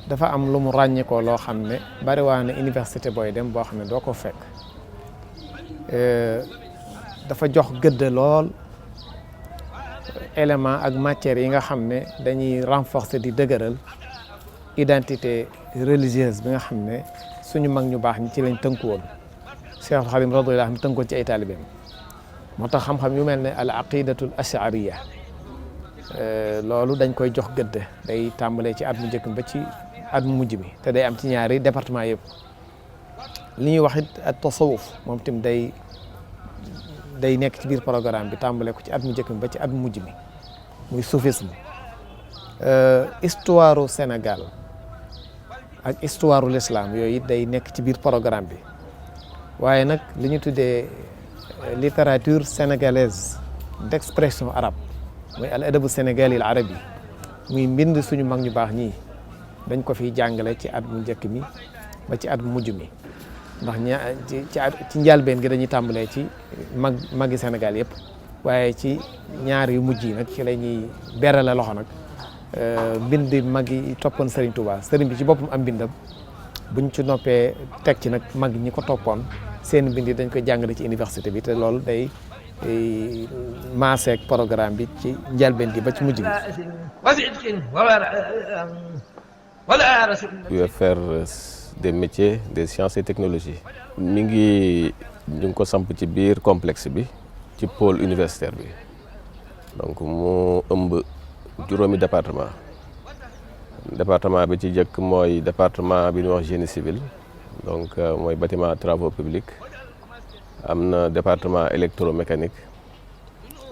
dafa am lu mu ràññeekoo loo xam ne bari waa na université booy dem boo xam ne doo ko fekk dafa jox gëdd lool élément ak matières yi nga xam ne dañuy renforcer di dëgëral identité religieuse bi nga xam ne suñu mag ñu baax ñi ci lañ tënku woon Cheikh Khadim radiyallahu anhu tënkoon ci ay taalibeem moo tax xam-xam yu mel ne al aqidatul ashariya loolu dañ koy jox gëdd day tàmbalee ci at mu njëkk ba ci at mu mujj bi te day am ci ñaari département yëpp li ñuy wax it at tasawuf moom tim day nekk ci biir programme bi tàmbalee ko ci at mu njëkk ba ci at mu mujj mi muy soufisme histoire Sénégal ak histoire l'islam yooyu it day nekk ci biir programme bi waaye nag li ñu tuddee littérature sénégalaise d'expression arabe muy al adabu sénégali al arabi muy mbind suñu mag ñu baax ñii dañ ko fiy jàngale ci at mu njëkk mi ba ci at mu mujj mi ndax ci njëlbeen gi dañuy tàmbalee ci magi Sénégal yëpp waaye ci ñaar yu mujj yi nag ci la ñuy berale loxo nag mbind mag yi toppoon Serigne Touba Serigne bi ci boppam am mbindam buñ ci noppee teg ci nag mag ñi ko toppoon seen mbind yi dañ koy jàngale ci université bi te loolu day maaseek programme bi ci njëlbeen gi ba ci mujj gi.
UFR des métiers des sciences et technologies mi ngi ñu ngi ko samp ci biir complexe bi ci pôle universitaire bi donc mu ëmb juróomi département bi ci jëkk mooy département bi ñuy wax génie civil donc mooy bâtiment travaux publics am na département électromécanique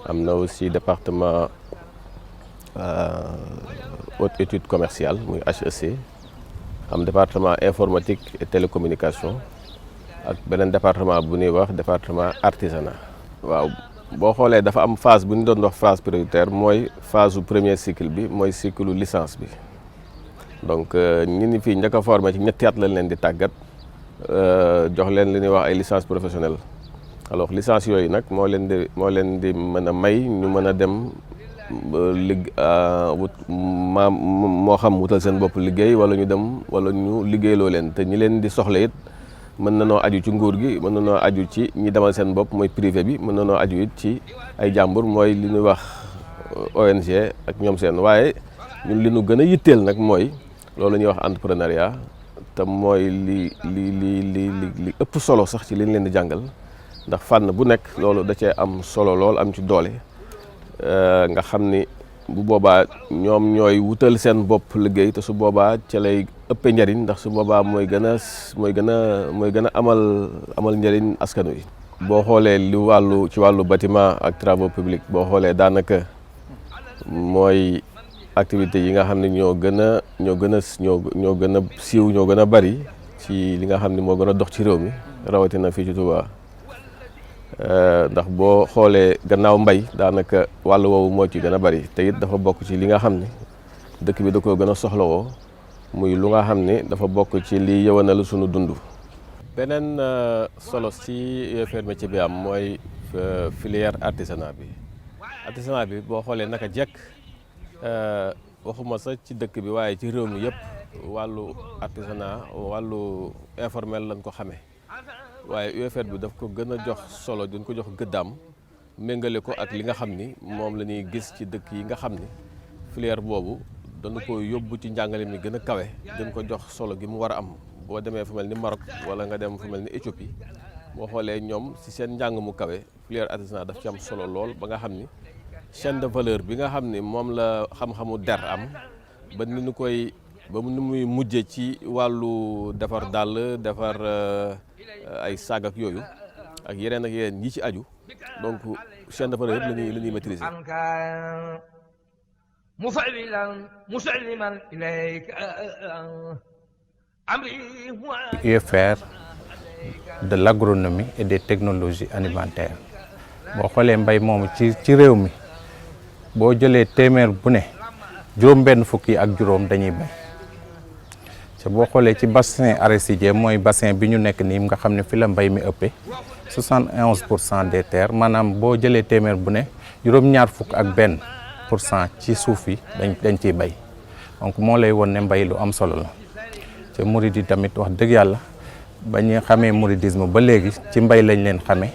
am na aussi département haute étude commerciale muy HEC am département informatique et télécommunication ak beneen département bu ñuy wax département artisanat. waaw boo xoolee dafa am phase bu ñu doon wax phase prioritaire mooy phase su premier cycle bi mooy cycle licence bi donc ñi fii njëkk a formé ci ñetti at lañ leen di tàggat jox leen li ñuy wax ay licence professionnelle alors licence yooyu nag moo leen di mën a may ñu mën a dem moo xam wutal seen bopp liggéey wala ñu dem wala ñu liggéeyloo leen te ñi leen di soxla it mën na noo aju ci nguur gi mën na noo aju ci ñi demal seen bopp mooy privé bi mën na noo aju it ci ay jàmbur mooy li ñuy wax ONG ak ñoom seen waaye ñun li ñu gën a yitteel nag mooy loolu ñuy wax entrepreneuriat te mooy li ëpp solo sax ci li ñu leen di jàngal ndax fànn bu nekk loolu da cee am solo lool am ci doole nga xam ni bu boobaa ñoom ñooy wutal seen bopp liggéey te su boobaa ca lay ëppee njariñ ndax su boobaa mooy gën a amal njariñ askan wi. boo xoolee ci wàllu bâtiment ak travaux publics boo xoolee daanaka mooy activités yi nga xam ne ñoo gën a siiw ñoo gën a bari ci li nga xam ne moo gën a dox ci réew mi rawatina fii ci Touba. ndax boo xoolee gannaaw mbay daanaka wàll woowu moo ci gën a bari te it dafa bokk ci li nga xam ne dëkk bi da koo gën a soxlawoo muy lu nga xam ne dafa bokk ci li yëwanal sunu dund. beneen solo ci UFR métier bi am mooy filière artisanat bi boo xoolee naka jekk waxuma sax ci dëkk bi waaye ci réew mi yëpp wàllu artisanat wàllu informel lañ ko xamee. waaye UFR bi daf ko gën a jox solo dañ ko jox gëddaam méngale ko ak li nga xam ni moom la ñuy gis ci dëkk yi nga xam ni filière boobu dañu ko yóbbu ci njàngale mi gën a kawe dañ ko jox solo gi mu war a am boo demee fu mel ni Maroc wala nga dem fu mel ni Éthiopie boo xoolee ñoom ci seen njàng mu kawe filière artisanat daf ci am solo lool ba nga xam ni chaîne de valeur bi nga xam ni moom la xam-xamu der am ba ni muy mujje ci wàllu defar dàll defar ay saag ak yooyu ak yeneen yi ci aju donc chaîne de valeur yëpp la ñuy maîtriser.
UFR de l'agronomie et des technologies alimentaires boo xoolee mbay moomu ci réew mi boo jëlee téeméer bu ne juróom-benn fukk yi ak juróom dañuy bay. te boo xoolee ci bassin arachidier mooy bassin bi ñu nekk nii nga xam ne fi la mbay mi ëppee 71% des terres maanaam boo jëlee téeméer bu ne juróom-ñaar fukk ak benn % ci suuf yi dañ ciy bay donc moo lay won ne mbay lu am solo la te murid yi tamit wax dëgg yàlla ba ñu xamee mouridisme ba léegi ci mbay lañ leen xamee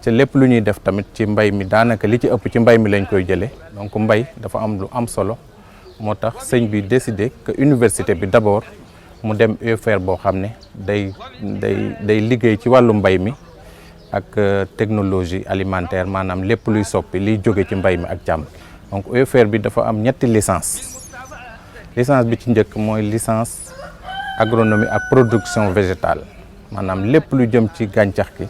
te lépp lu ñuy def tamit ci mbay mi daanaka li ci ëpp ci mbay mi lañ koy jëlee donc mbay dafa am lu am solo moo tax sëñ bi décidé que université bi d'abord mu dem UFR boo xam ne day liggéey ci wàllu mbay mi ak technologie alimentaire maanaam lépp luy soppi liy jóge ci mbay mi ak càmm donc UFR bi dafa am ñetti licence bi ci njëkk mooy licence agronomie ak production végétale maanaam lépp lu jëm ci gàncax gi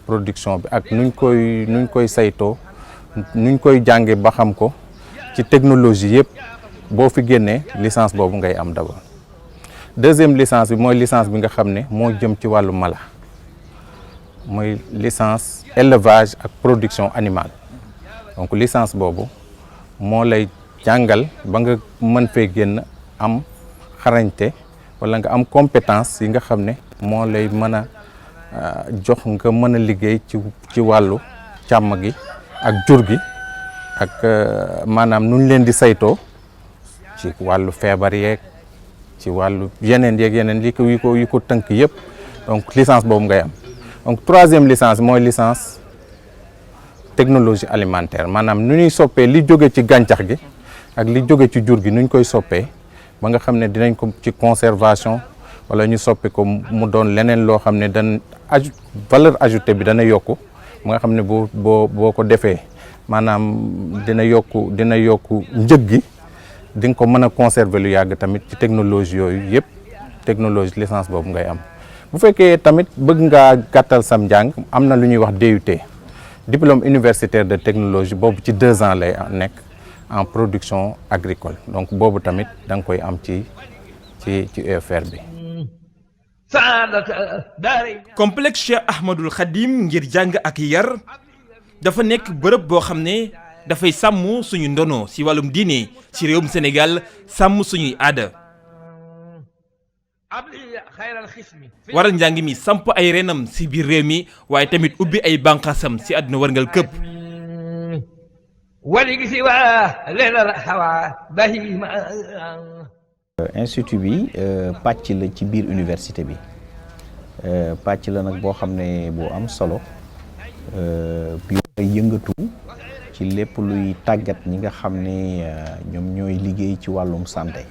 production bi ak nuñ koy saytoo nuñ koy jànge ba xam ko ci technologie yëpp boo fi génnee licence boobu ngay am d'abord. deuxième licence bi mooy licence bi nga xam ne moo jëm ci wàllu mala mooy licence élevage ak production animale donc licence boobu moo lay jàngal ba nga mën fee génn am xarañte wala nga am compétence yi nga xam ne moo lay mën a jox nga mën a liggéey ci wàllu càmm gi ak jur gi ak maanaam nu ñu leen di saytoo ci wàllu feebar yeeg ci wàllu yeneen yi ko tënk yëpp donc licence boobu ngay am donc troisième licence mooy licence technologie alimentaire maanaam nu ñuy soppee li jóge ci gàncax gi ak li jóge ci jur gi nu ñu koy soppee ba nga xam ne dinañ ko ci conservation wala ñu soppi ko mu doon leneen loo xam ne valeur ajoutée bi dana yokku ba nga xam ne boo ko defee maanaam dina yokku njëg gi di nga ko mën a conserver lu yàgg tamit ci technologie yooyu yëpp technologie licence boobu ngay am. bu fekkee tamit bëgg ngaa gàttal sam njàng am na lu ñuy wax DUT diplôme universitaire de technologie boobu ci 2 ans lay nekk en production agricole donc boobu tamit da nga koy am ci UFR bi.
complexe Cheikh Ahmadul Khadim ngir jàng ak yar dafa nekk bërëb boo xam ne dafay sàmm suñu ndono si wàllum diine si réewum Sénégal sàmm suñuy aada. waral njàng mi samp ay renam si biir réew mi waaye tamit ubbi ay bànqaasam si àdduna warngal këpp.
institut bi pàcc la ci biir université bi pàcc la nag boo xam ne boo am solo bi yëngatu ci lépp luy tàggat ñi nga xam ne ñoom ñooy liggéey ci wàllum santé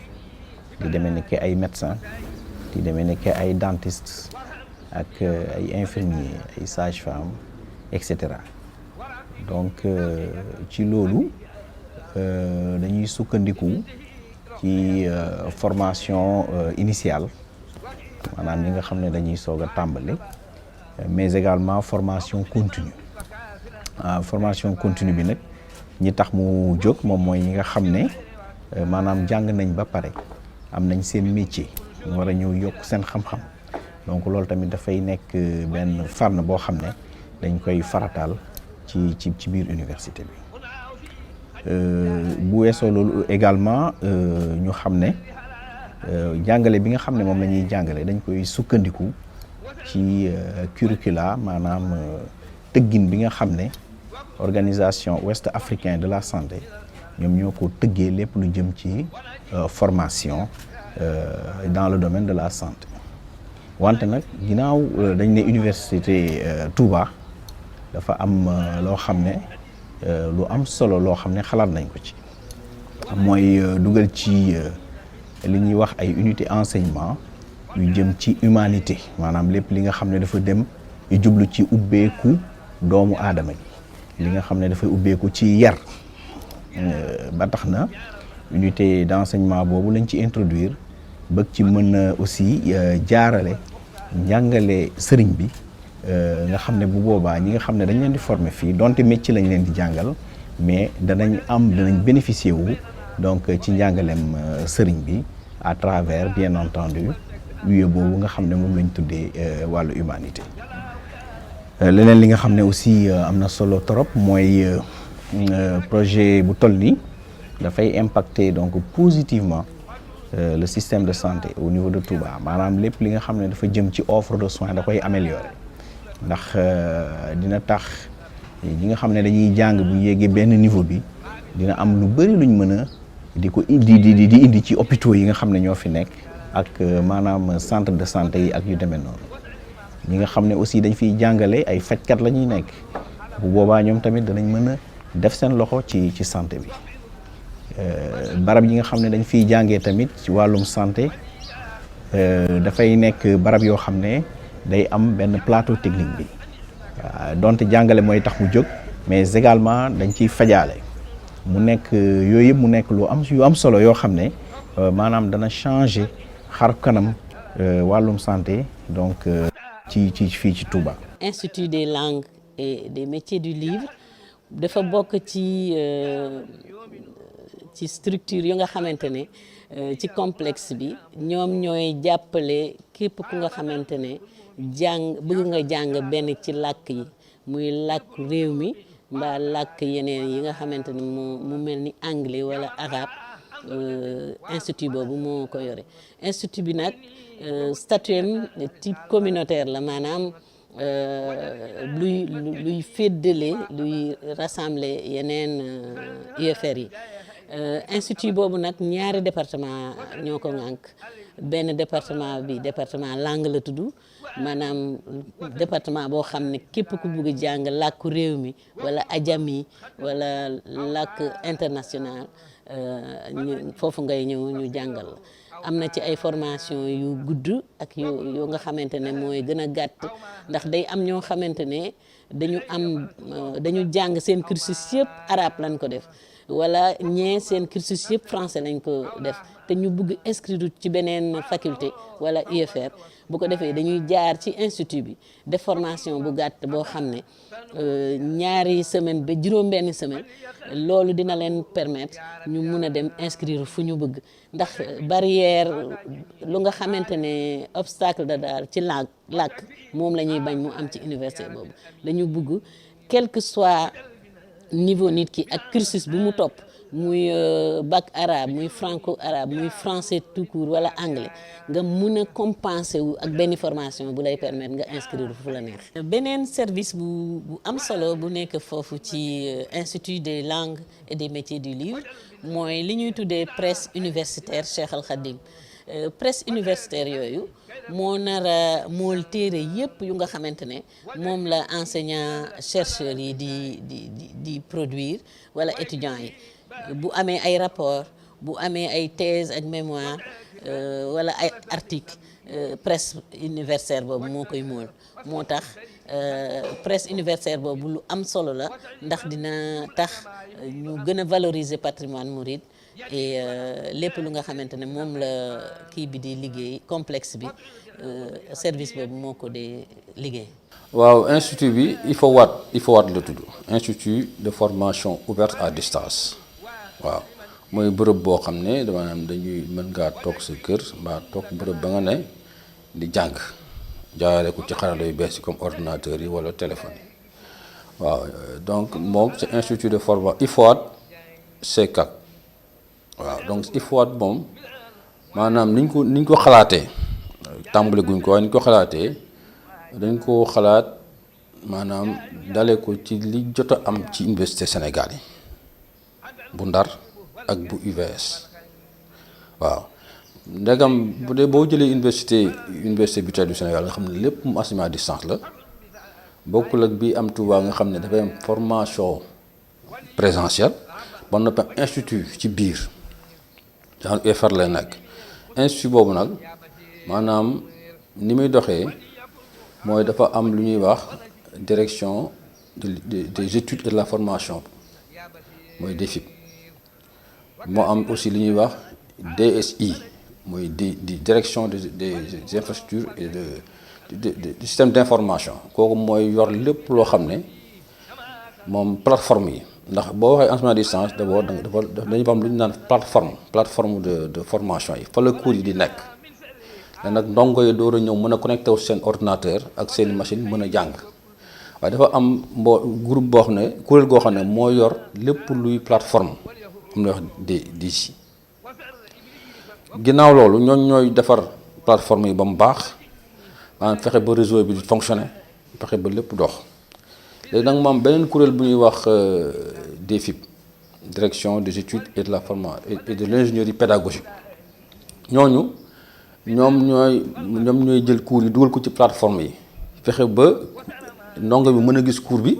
di demee ni ki ay médecin di demee ni ki ay dentiste ak ay infirmier ay sage-femme et cetera donc ci loolu dañuy sukkandiku ci formation initiale maanaam ñi nga xam ne dañuy soog a tàmbali mais également formation continue formation continue bi nag ñi tax mu jóg moom mooy ñi nga xam ne maanaam jàng nañ ba pare am nañ seen métier ñu war a ñëw yokk seen xam-xam donc loolu tamit dafay nekk benn fànn boo xam ne dañ koy farataal ci biir université bi bu weesoo loolu également ñu xam ne jàngale bi nga xam ne moom la ñuy jàngale dañ koy sukkandiku ci curricula maanaam tëggin bi nga xam ne organisation ouest africain de la santé ñoom ñoo ko tëggee lépp lu jëm ci formation dans le domaine de la santé wante nag ginnaaw dañ ne université Touba dafa am loo xam ne lu am solo loo xam ne xalaat nañ ko ci mooy dugal ci li ñuy wax ay unité enseignement yu jëm ci humanité maanaam lépp li nga xam ne dafa dem yu jublu ci ubbeeku doomu aadama yi li nga xam ne dafay ubbeeku ci yar ba tax na unité d'enseignement boobu lañ ci introduire bëgg ci mën a aussi jaarale njàngale sëriñ bi nga xam ne bu boobaa ñi nga xam ne dañ leen di former fii donte métier lañ leen di jàngal mais danañ bénéficier wu donc ci njàngaleem sëriñ bi à travers bien entendu UE boobu nga xam ne moom lañ tuddee wàllu humanité. leneen li nga xam ne aussi am na solo trop mooy projet bu toll nii dafay impacter donc positivement le système de santé au niveau de Touba maanaam lépp li nga xam ne dafa jëm ci offre de soins da koy améliorer ndax dina tax ñi nga xam ne dañuy jàng bu yéegee benn niveau bi dina am lu bëri luñ mën a di ko di indi ci hôpitaux yi nga xam ne ñoo fi nekk ak maanaam centre de santé yi ak yu demee noonu ñi nga xam ne aussi dañ fiy jàngale ay fajkat la ñuy nekk bu boobaa ñoom tamit danañ mën a def seen loxo ci santé bi barab yi nga xam ne dañ fiy jàngee tamit ci wàllum santé dafay nekk barab yoo xam ne day am benn plateau technique bi donte jàngale mooy tax mu jóg mais également dañ ciy fajaale mu nekk yooyu yëpp mu nekk yu am solo yoo xam ne maanaam dana changer xar kanam wàllum santé donc ci fii ci Touba.
Institut des langues et des métiers du livre dafa bokk ci structure yu nga xamante ne ci complexe bi ñoom ñooy jàppale képp ku nga xamante ne bëgg nga jàng benn ci làkk yi muy làkk réew mi mbaa làkk yeneen yi nga xamante ne mu mel ni anglais wala arabe institut boobu moo ko yore institut bi nag statut type communautaire la maanaam luy féddale luy rassembler yeneen UFR yi institut boobu nag ñaari département ñoo ko ŋànk benn département bi département langue la tudd maanaam département boo xam ne képp ku bugg a jàng làkku réew mi wala ajami wala làkk international foofu ngay ñëw ñu jàngal la. am na ci ay formation yu gudd ak yu nga xamante ne mooy gën a gàtt ndax day am ñoo xamante ne dañu jàng seen cursus yëpp arabe lañ ko def wala ñee seen cursus yëpp français lañ ko def te ñu bugg inscrire ci beneen faculté wala UFR bu ko defee dañuy jaar ci institut bi def formation bu gàtt boo xam ne ñaari semaine ba juróom-benn semaine loolu dina leen permettre ñu mun a dem inscrire fu ñu bëgg ndax barrière lu nga xamante ne obstacle da daal ci làkk moom la ñuy bañ mu am ci université boobu dañu bëgg quel que soit niveau nit ki ak cursus bi mu topp muy bac arabe muy franco arabe muy français tout court wala anglais nga mun a compenser wu ak benn formation bu lay permettre nga inscrire fu la neex. beneen service bu am solo bu nekk foofu ci institut des langues et des métiers du livre mooy li ñuy tuddee presse universitaire Cheikh Al Khadim presse universitaire yooyu moo nar a mool téere yëpp yu nga xamante ne moom la enseignant chercheurs yi di produire wala étudiants yi. bu amee ay rapport bu amee ay thèse ak mémoire wala ay article presse universitaire boobu moo koy mool moo tax presse universitaire boobu lu am solo la ndax dina tax ñu gën a valoriser patrimoine mouride et lépp lu nga xamante ne moom la kii bi di liggéey complexe bi service boobu moo ko di liggéey.
waaw institut bi IFOWAT la tudd institut de formation ouverte à distance. waaw mooy bërëb boo xam ne maanaam dañuy mën ngaa toog sa kër mbaa toog bërëb ba nga ne di jàng jaarale ko ci xarala yu bees yi comme ordinateur yi wala téléphone yi waaw donc moom c'est institut de formation IFOWAT C4 waaw donc IFOWAT moom maanaam niñ ko xalaatee tàmbali guñ ko waaye niñ ko xalaatee dañ ko xalaat maanaam dale ko ci li jot a am ci université Sénégal yi bu Ndar ak bu UVS waaw ndegam bu dee boo jëlee université bi du Sénégal nga xam ne lépp mu enseignement à distance la bokkul ak bi am Touba nga xam ne dafay am formation présentielle ba noppi am institut ci biir genre UFR lay nekk institut boobu nag maanaam ni muy doxee mooy dafa am lu ñuy wax direction des études et de la formation mooy DEFIP moo am aussi li ñuy wax DSI mooy di direction des infrastructures et du système d'information kooku mooy yor lépp loo xam ne moom plateforme yi ndax boo waxee enseignement à distance d'abord dañu am lu ñu naan plateforme de formation yi fa la cours yi di nekk te nag ndongo yi door a ñëw mën a connecté wu seen ordinateur ak seen machine mën a jàng waaye dafa am groupe boo xam ne kuréel goo xam ne moo yor lépp luy plateforme am na wax di ginnaaw loolu ñooy defar plateforme yi ba mu baax maanaam fexe ba réseau bi di fonctionner fexe ba lépp dox léegi nag moom beneen kuréel bu ñuy wax DEFIP direction des études et de la formation et de l'ingénierie pédagogique ñoom ñooy jël cours yi dugal ko ci plateforme yi fexe ba ndongo bi mën a gis cours bi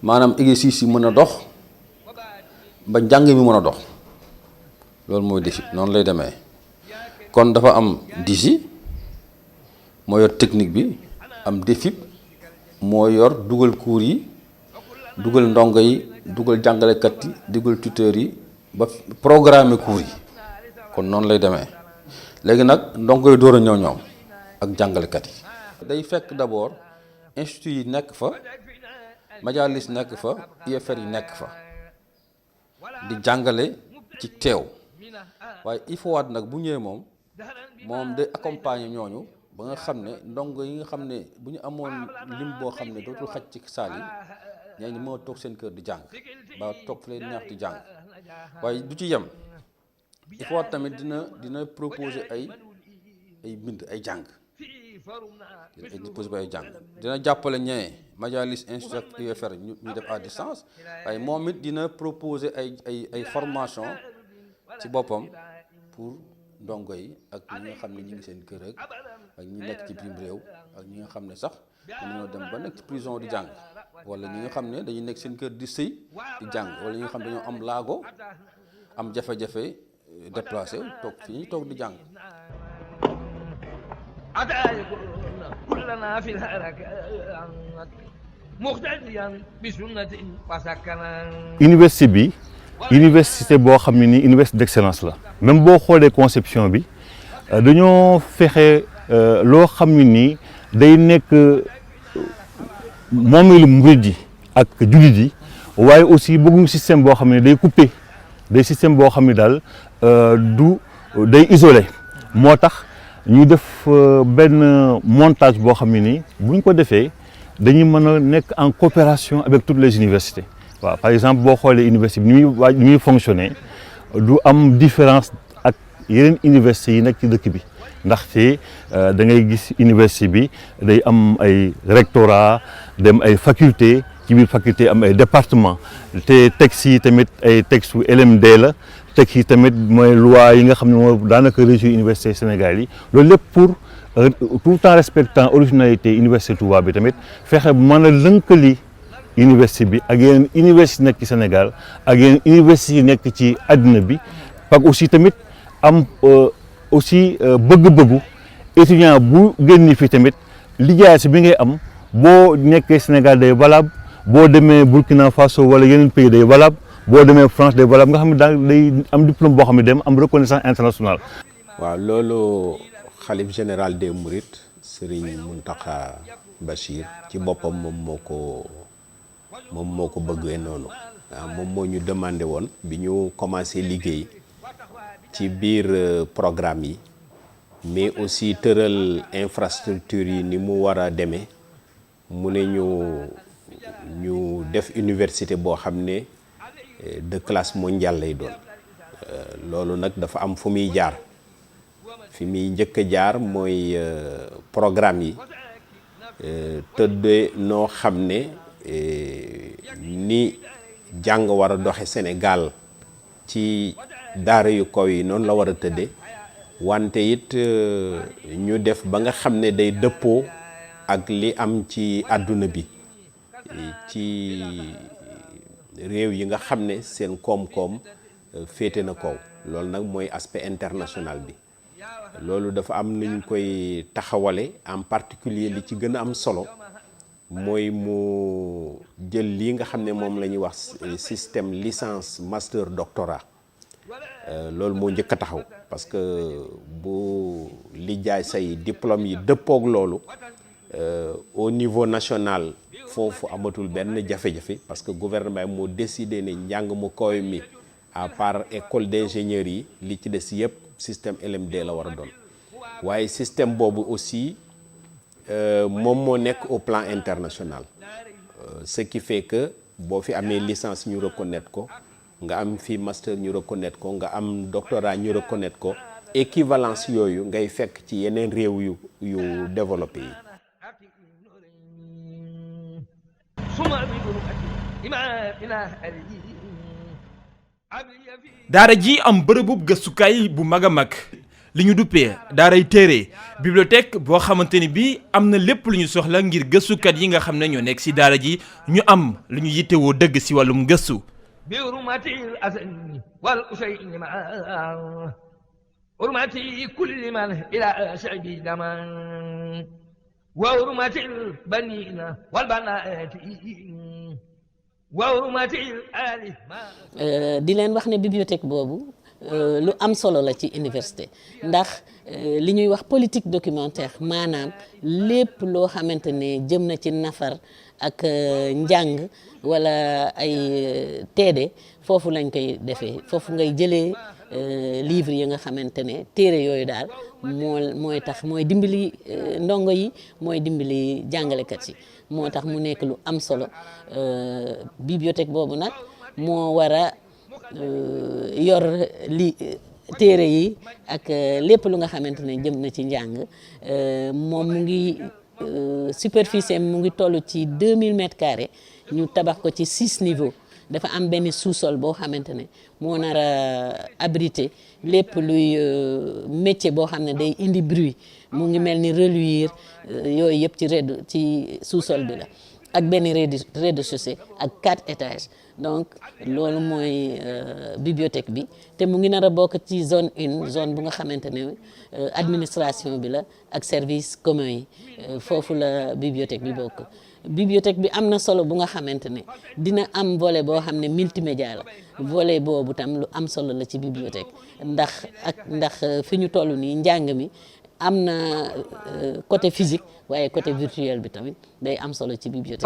maanaam exercice yi mën a dox ba njàng mi mën a dox loolu mooy DEFIP noonu lay demee kon dafa am DIGI moo yor technique bi am DEFIP moo yor dugal cours yi dugal ndongo yi dugal jàngalekat yi dugal tuteur yi ba programme cours yi kon noonu lay demee léegi nag ndongo yi door a ñëw ñoom ak jàngalekat yi. day fekk d'abord institut yi nekk fa majalis nekk fa UFR yi nekk fa di jàngale ci teew waaye IFOWAT nag bu ñëwee moom day accompagner ñooñu ba nga xam ne ndongo yi nga xam ne bu ñu amoon lim boo xam ne dootul xaj ci saal yi ñooñu moo toog seen kër di jàng ba toog fa leen neex di jàng waaye du ci yem IFOWAT tamit dina proposer ay bind ay jàng dina jàppale ñee majalis institut UFR ñu def à distance waaye moom it dina proposer ay formation ci boppam pour ndongo yi ak ñi nga xam ne ñu ngi seen kër ak ak ñi nekk ci biir réew ak ñi nga xam ne sax dañoo dem ba nekk ci prison di jàng wala ñi nga xam ne dañuy nekk seen kër di sëy di jàng wala ñi nga xam ne dañoo am laago am jafe-jafe déplacé toog fii ñu toog di jàng.
université bi université boo xam ne ni université d'excellence la même boo xoolee conception bi dañoo fexe loo xam ne nii day nekk moomeelu murid yi ak jullit yi waaye aussi bëgguñu système boo xam ne day coupé day système boo xam ne daal day isolé moo tax ñu def benn montage boo xam ne nii buñ ko defee dañuy mën a nekk en coopération avec toutes les universités waaw par exemple boo xoolee université bi ni muy fonctionner du am différence ak yeneen universités yi nekk ci dëkk bi ndaxte da ngay gis université bi day am ay rectorat dem ay faculté ci biir faculté am ay département te textes yi tamit ay textes yu LMD la textes yi tamit mooy loi yi nga xam ne moo daanaka régir université Sénégal yi loolu lépp pour tout en respectant originalité université Touba bi tamit fexe mën a lënkali université bi ak yeneen université nekk ci Sénégal ak yeneen université yi nekk ci àddina bi parce que aussi tamit am aussi bëgg-bëggu étudiant bu génn fi tamit lijaasa bi ngay am boo nekkee Sénégal day valable boo demee Burkina Faso wala yeneen pays day valable boo demee France day valable nga xam ne daal day am diplôme boo xam ne dem am reconnaissance internationale.
waaw loolu xalif général des Mourides Serigne Mountakha Bachir ci boppam moom moo ko bëggee noonu moom moo ñu demandé woon bi ñu commencé liggéey ci biir programme yi mais aussi tëral infrastructure yi ni mu war a demee mu ne ñu def université boo xam ne de classe mondiale lay doon loolu nag dafa am fu muy jaar fi muy njëkk a jaar mooy programme yi tëddee noo xam ne ni jàng war a doxe Sénégal ci daara yu kaw yi noonu la war a tëddee wante it ñu def ba nga xam ne day dëppoo ak li am ci àdduna bi ci réew yi nga xam ne seen koom-koom féete na kaw loolu nag mooy aspect international bi loolu dafa am nuñ koy taxawale en particulier li ci gën a am solo mooy mu jël lii nga xam ne moom la ñuy wax système licence master doctorat loolu moo njëkk a taxaw parce que bu li jaay say diplôme yi dëppoog loolu au niveau national foofu amatul benn jafe-jafe parce que gouvernement moo décidé ne njàng mu kaw mi à part école d'ingénieur yi li ci des yëpp système LMD la war a doon waaye système boobu aussi moom moo nekk au plan international ce qui fait que boo fi amee licence ñu reconnaître ko nga am fi master ñu reconnaître ko nga am doctorat ñu reconnaître ko équivalence yooyu ngay fekk ci yeneen réew yu développé yi.
daara ji am bërëbub gëstukaay bu mag a mag li ñu duppee daaray téere bibliothèque boo xamante ni bii am na lépp lu ñu soxla ngir gëstukat yi nga xam ne ñoo nekk ci daara ji ñu am lu ñu yittewoo dëgg ci wàllum gëstu.
di leen wax ne bibliothèque boobu lu am solo la ci université ndax li ñuy wax politique documentaire maanaam lépp loo xamante ne jëm na ci nafar ak njàng wala ay teede foofu lañ koy defee foofu ngay jëlee livre yi nga xamante ne téere yooyu daal mooy tax mooy dimbali ndongo yi mooy dimbali jàngalekat yi moo tax mu nekk lu am solo bibliothèque boobu nag moo war a yor li téere yi ak lépp lu nga xamante ne jëm na ci njàng moom mu ngi superficie mu ngi toll ci 2000 mètres carrés ñu tabax ko ci 6 niveaux dafa am benn sous-sol boo xamante ne moo nar a abriter lépp luy métier boo xam ne day indi bruit mu ngi mel ni reluire yooyu yëpp ci sous-sol bi la ak benn rez-de-chaussée ak 4 étages donc loolu mooy bibliothèque bi te mu ngi nar a bokk ci zone 1 zone bu nga xamante ne administration bi la ak service commun yi foofu la bibliothèque bi bokk. bibliothèque bi am na solo bu nga xamante ne dina am volet boo xam ne multimédia la volet boobu tam lu am solo la ci bibliothèque ndax fi ñu toll nii njàng mi am na côté physique waaye côté virtuel bi tamit day am solo ci bibliothèque.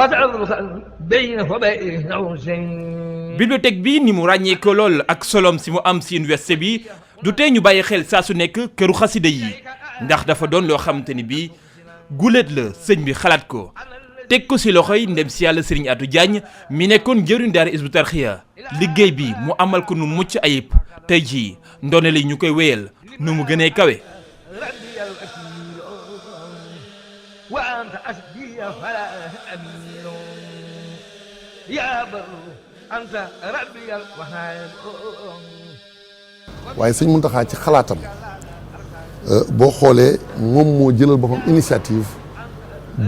bibliothèque bi ni mu ràññee ko lool ak solom si mu am si université bi du tee ñu bàyyi xel saa su nekk këru xasida yi ndax dafa doon loo xamante ni bii guléet la sëñ bi xalaat ko teg ko si loxoy ndem si yàlla Serigne Atou Diagne mi nekkoon jëriñ daara Hizbut Tarqiyyah liggéey bi mu amal ko nu mucc ayib tey jii ndoone li ñu koy wéyal nu mu gënee kawe.
waaye sëñ Mountakha ci xalaatam boo xoolee moom moo jëlal boppam initiative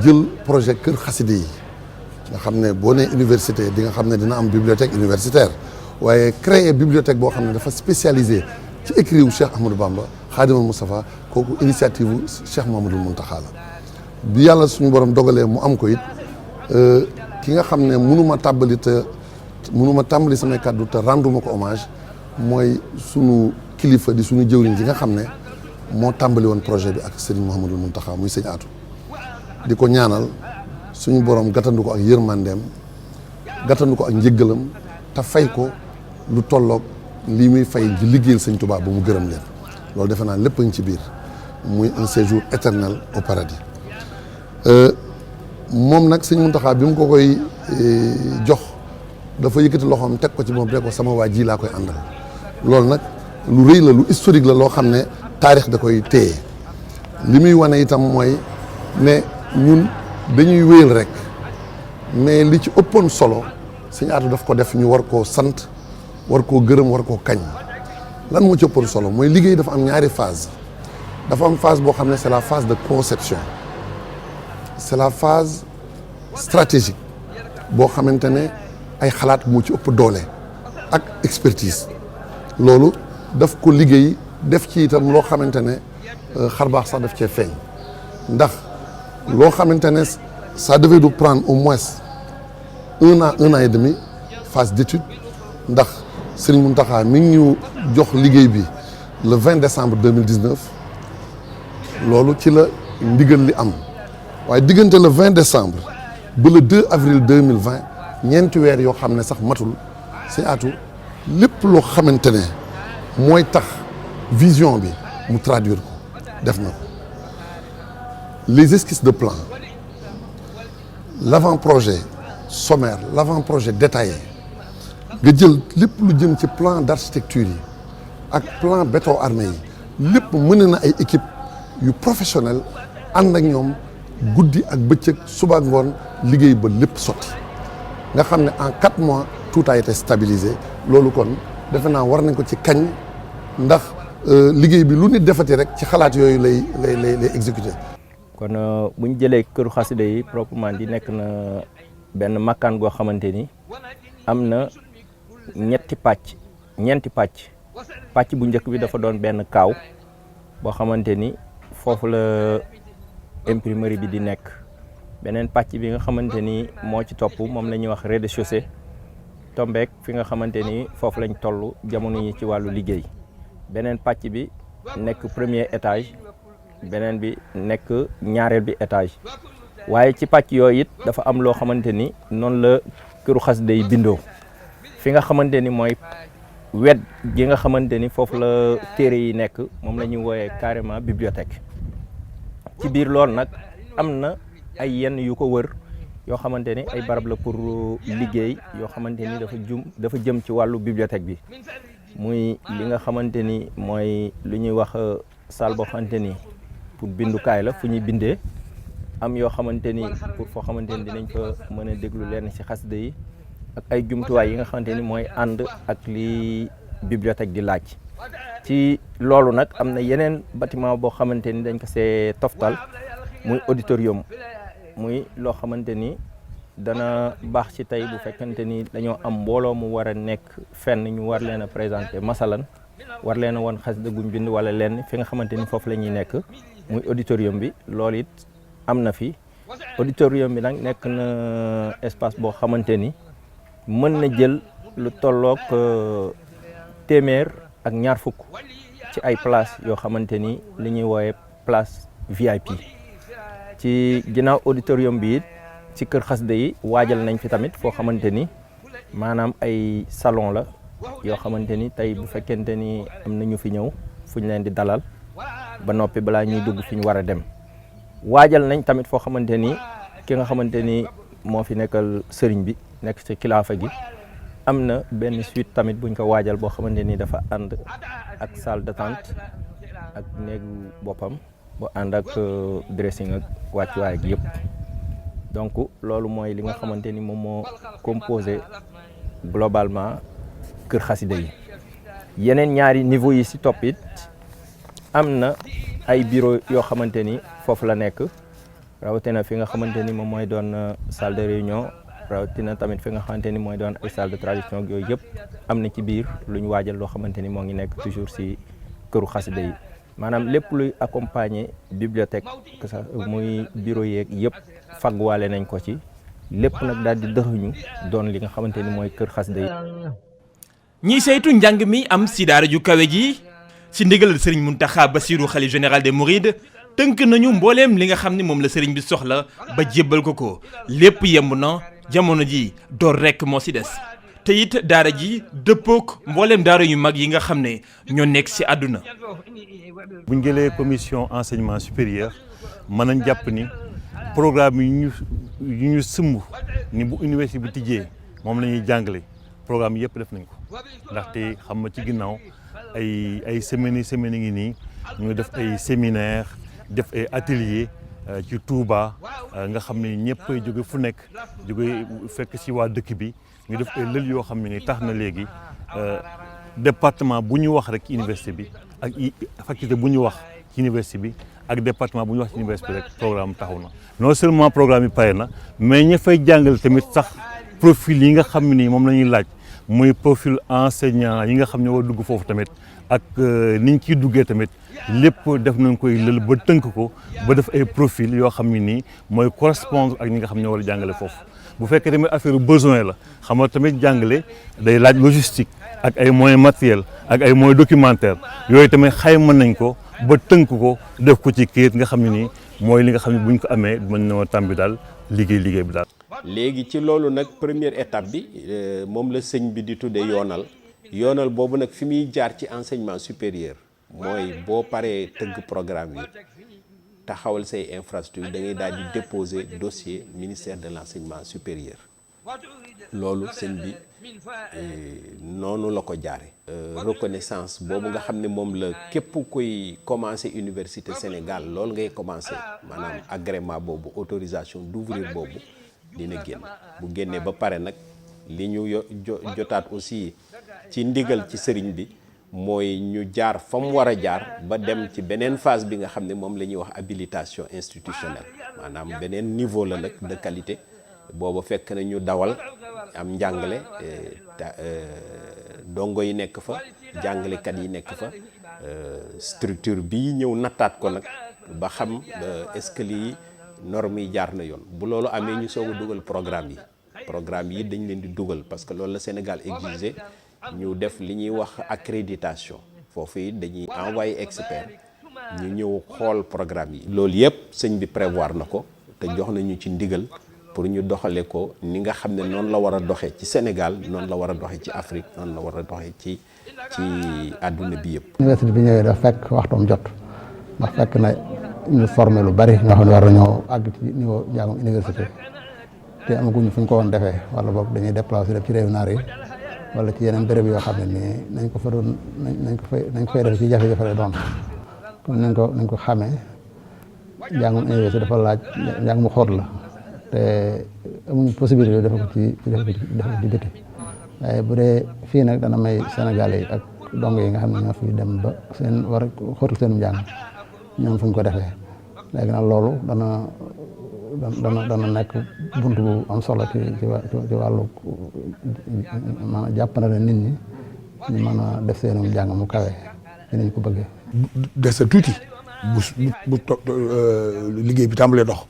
jël projet kër xaside yi nga xam ne boo nee université di nga xam ne dina am bibliothèque universitaire waaye créer bibliothèque boo xam ne dafa spécialisé ci écrit wu Cheikh Ahmadou Bamba Khadimul Moustapha kooku initiative wu Cheikh Mouhamadoul Mountakha la bi yàlla suñu borom dogalee mu am ko it ki nga xam ne mënuma tàmbali samay kàddu te renduma ko hommage mooy sunu kilifa di sunu jëwriñ ji nga xam ne moo tàmbali woon projet bi ak Serigne Mouhamadoul Mountakha muy sëñ Atou di ko ñaanal suñu borom gàttandu ko ak yërmandeem gàttandu ko ak njëggalam te fay ko lu tolloog lii muy fay ji liggéeyal sëñ Touba ba mu gërëm leen loolu defe naa lépp a ngi ci biir muy un séjour éternel au paradis moom nag sëñ Mountakha bi mu ko koy jox dafa yëkkati loxoom teg ko ci moom ne ko sama waa ji laa koy àndal loolu nag lu rëy la lu historique la loo xam ne taarix da koy téye li muy wane itam mooy ne ñun dañuy wéyal rek mais li ci ëppoon solo sëñ Atou daf ko def ñu war koo sant war koo gërëm war koo kañ lan moo ci ëppoon solo mooy liggéey dafa am ñaari phase dafa am phase boo xam ne c'est la phase de conception c'est la phase stratégique boo xamante ne ay xalaat moo ci ëpp doole ak expertise loolu daf ko liggéey def ci itam loo xamante ne xarbaax sax daf cee feeñ ndax loo xamante ne ça devait nous prendre au moins un an et demi phase d'étude ndax Serigne Mountakha mi ngi ñu jox liggéey bi le 20 décembre 2019 loolu ci la ndigal li am waaye diggante le 20 décembre ba le 2 avril 2020 ñeenti weer yoo xam ne sax matul sëñ Atou lépp loo xamante ne mooy tax vision bi mu traduire ko def na ko les esquisses de plan l'avant-projet sommaire l'avant-projet détaillé nga jël lépp lu jëm ci plan d'architecture yi ak plan béton armé yi lépp mën na ay équipe yu professionnel ànd ak ñoom guddi ak bëccëg suba ak ngoon liggéey ba lépp sotti nga xam ne en 4 mois tout a été stabilisé loolu kon defe naa war nañ ko ci kañ ndax liggéey bi lu nit defati rek ci xalaat yooyu lay exécuté.
kon bu ñu jëlee këru xasida yi proprement di nekk na benn makkaan goo xamante ni am na ñeenti pàcc bu njëkk bi dafa doon benn kaaw boo xamante ni foofu la imprimerie bi di nekk beneen pàcc bi nga xamante ni moo ci topp moom la ñuy wax rez-de-chaussée tombeek fi nga xamante ni foofu lañ toll jamono yi ci wàllu liggéey beneen pàcc bi nekk premier étage beneen bi nekk ñaareel bi étage waaye ci pàcc yooyu it dafa am loo xamante ni noonu la këru xasida yi bindoo fi nga xamante ni mooy wet gi nga xamante ni foofu la téere yi nekk moom la ñuy wooyee carrément bibliothèque ci biir loolu nag am na ay yenn yu ko wër yoo xamante ni ay barab la pour liggéey yoo xamante ni dafa jëm ci wàllu bibliothèque bi muy li nga xamante ni mooy lu ñuy wax salle boo xamante ni pour bindukaay la fu ñuy bindee am yoo xamante ni pour foo xamante ni dinañ fa mën a déglu lenn ci xasida yi ak ay jumtuwaay yi nga xamante ni mooy ànd ak li bibliothèque di laaj. ci loolu nag am na yeneen bâtiment boo xamante ni dañ ko see toftal muy auditorium muy loo xamante ni dana baax ci tey bu fekkante ni dañoo am mbooloo mu war a nekk fenn ñu war leen a présenter masalan war leen a woon xasida guñ bind wala leen fi nga xamante ni foofu la ñuy nekk muy auditorium bi loolu it am na fi. auditorium bi nag nekk na espace boo xamante ni mën na jël lu tolloog téeméer ak ñaar fukk ci ay place yoo xamante ni li ñuy woowe place VIP. ci ginnaaw auditorium bi it ci kër xasida yi waajal nañ fi tamit foo xamante ni maanaam ay salon la yoo xamante ni tey bu fekkente ni am na ñu fi ñëw fu ñu leen di dalal ba noppi balaa ñuy dugg fi ñu war a dem. waajal nañ tamit foo xamante ni ki nga xamante ni moo fi nekkal sëriñ bi nekk ci kilaafa gi am na benn suite tamit buñ ko waajal boo xamante ni dafa ànd ak salle d'attente ak néegu boppam bu ànd ak dressing ak wàccuwaay ak yëpp. donc loolu mooy li nga xamante ni moom moo composé globalement kër xasida yi. yeneen ñaari niveau yi ci topp it am na ay bureau yoo xamante ni foofu la nekk rawatina fi nga xamante ni moom mooy doon salle de réunion rawatina tamit fi nga xamante ni mooy doon ay salle de traduction ak yooyu yëpp am na ci biir lu ñu waajal loo xamante ni moo ngi nekk toujours ci këru xasida yi. maanaam lépp luy accompagner bibliothèque que ça muy bureau yeeg yëpp fagwaale nañ ko ci lépp nag daal di dëxuñu doon li nga xamante ni mooy kër xasida yi.
ñiy saytu njàng mi am si daara ju kawe ji si ndigalal sëriñ Mountakha Bassirou xalif général des Mourides tënk nañu mbooleem li nga xam ni moom la sëriñ bi soxla ba jébbal ko lépp yemb na jamono ji door rekk moo si des te it daara ji dëppook mbooleem daara yu mag yi nga xam ne ñoo nekk si àdduna.
bu ñu jëlee commission enseignement supérieur mën nañ jàpp ni programme yu ñu sëmb ni bu université bi tijjee moom la ñuy jàngale programme yëpp def nañ ko ndaxte xam nga ci ginnaaw ay semaines ngi nii ñu def ay séminaire def ay atelier ci Touba nga xam ne ñëpp ay jóge fu nekk jóge fekk ci waa dëkk bi ñu def ay lël yoo xam ne ni tax na léegi département bu ñu wax rek ci université bi ak faculté bu ñu wax ci université bi ak département bu ñu wax ci université bi rek programme taxaw na. non seulement programme yi pare na mais ña fay jàngal tamit sax profil yi nga xam ne nii moom la ñuy laaj muy profil enseignant yi nga xam ne war dugg foofu tamit ak ni ñu ciy duggee tamit lépp def nañ koy lël ba tënk ko ba def ay profil yoo xam ne nii mooy correspondre ak ñi nga xam ne war a jàngale foofu. bu fekkee tamit affaire besoin la xam nga tamit jàngale day laaj logistique ak ay moyens matériels ak ay moyens documentaires yooyu tamit xayma nañ ko ba tënk ko def ko ci kayit nga xam ne nii mooy li nga xam ne buñ ko amee mën na tàmbi daal liggéey bi daal.
léegi ci loolu nag première étape bi moom la sëñ bi di tuddee yoonal boobu nag fi muy jaar ci enseignement supérieur mooy boo paree tëgg programme yi taxawal say infrastructure da ngay daal di déposer dossier ministère de l'enseignement supérieur loolu sëñ bi noonu la ko jaare reconnaissance boobu nga xam ne moom la képp koy commencer université Sénégal loolu ngay commencer maanaam agrément boobu autorisation d'ouvrir boobu dina génn bu génnee ba pare nag li ñu jotaat aussi ci ndigal ci sëriñ bi mooy ñu jaar fa mu war a jaar ba dem ci beneen phase bi nga xam ne moom la ñuy wax habilitation institutionnelle maanaam beneen niveau la nag de qualité booba fekk na ñu dawal am njàngale dongo yi nekk fa jàngalekat yi nekk fa structure bi ñëw nattaat ko nag ba xam est-ce que lii normes yi jaar na yoon bu loolu amee ñu soog a dugal programme yi dañ leen di dugal parce que loolu la Sénégal exigé ñu def li ñuy wax accréditation foofu it dañuy envoyé expert ñu ñëw xool programme yi. loolu yëpp sëñ bi prévoir na ko te jox nañu ci ndigal pour ñu doxale ko ni nga xam ne noonu la war a doxee ci Sénégal noonu la war a doxee ci Afrique noonu la war a doxee ci àdduna bi yëpp.
université bi ñëwee dafa fekk waxtoom jot ndax fekk na ñu formé lu bari ñoo xam ne war nañoo àgg ci niveau njàngum université te amaguñu fu ñu ko woon defee wala boog dañuy déplacé def ci réew naar yi wala ci yeneen béréb yoo xam ne nii nañ ko fay def ci jafe-jafe la doon comme nañ ko xamee njàngum université dafa laaj njàng mu xóot la te amuñu amuñ possibilité defe ko ci biti waaye bu dee fii nag dana may Sénégalais yi ak dong yi nga xam ne ñoo fi dem ba seen war a xóotu seen njàng ñoom fuñ ko defee léegi nag loolu dana nekk bunt bu am solo ci wàllu maanaam jàpp na nit ñi ñu mën a def seenum njàng mu kawe ci niñ ko bëggee.
des sa tuuti bu liggéey bi tàmbalee dox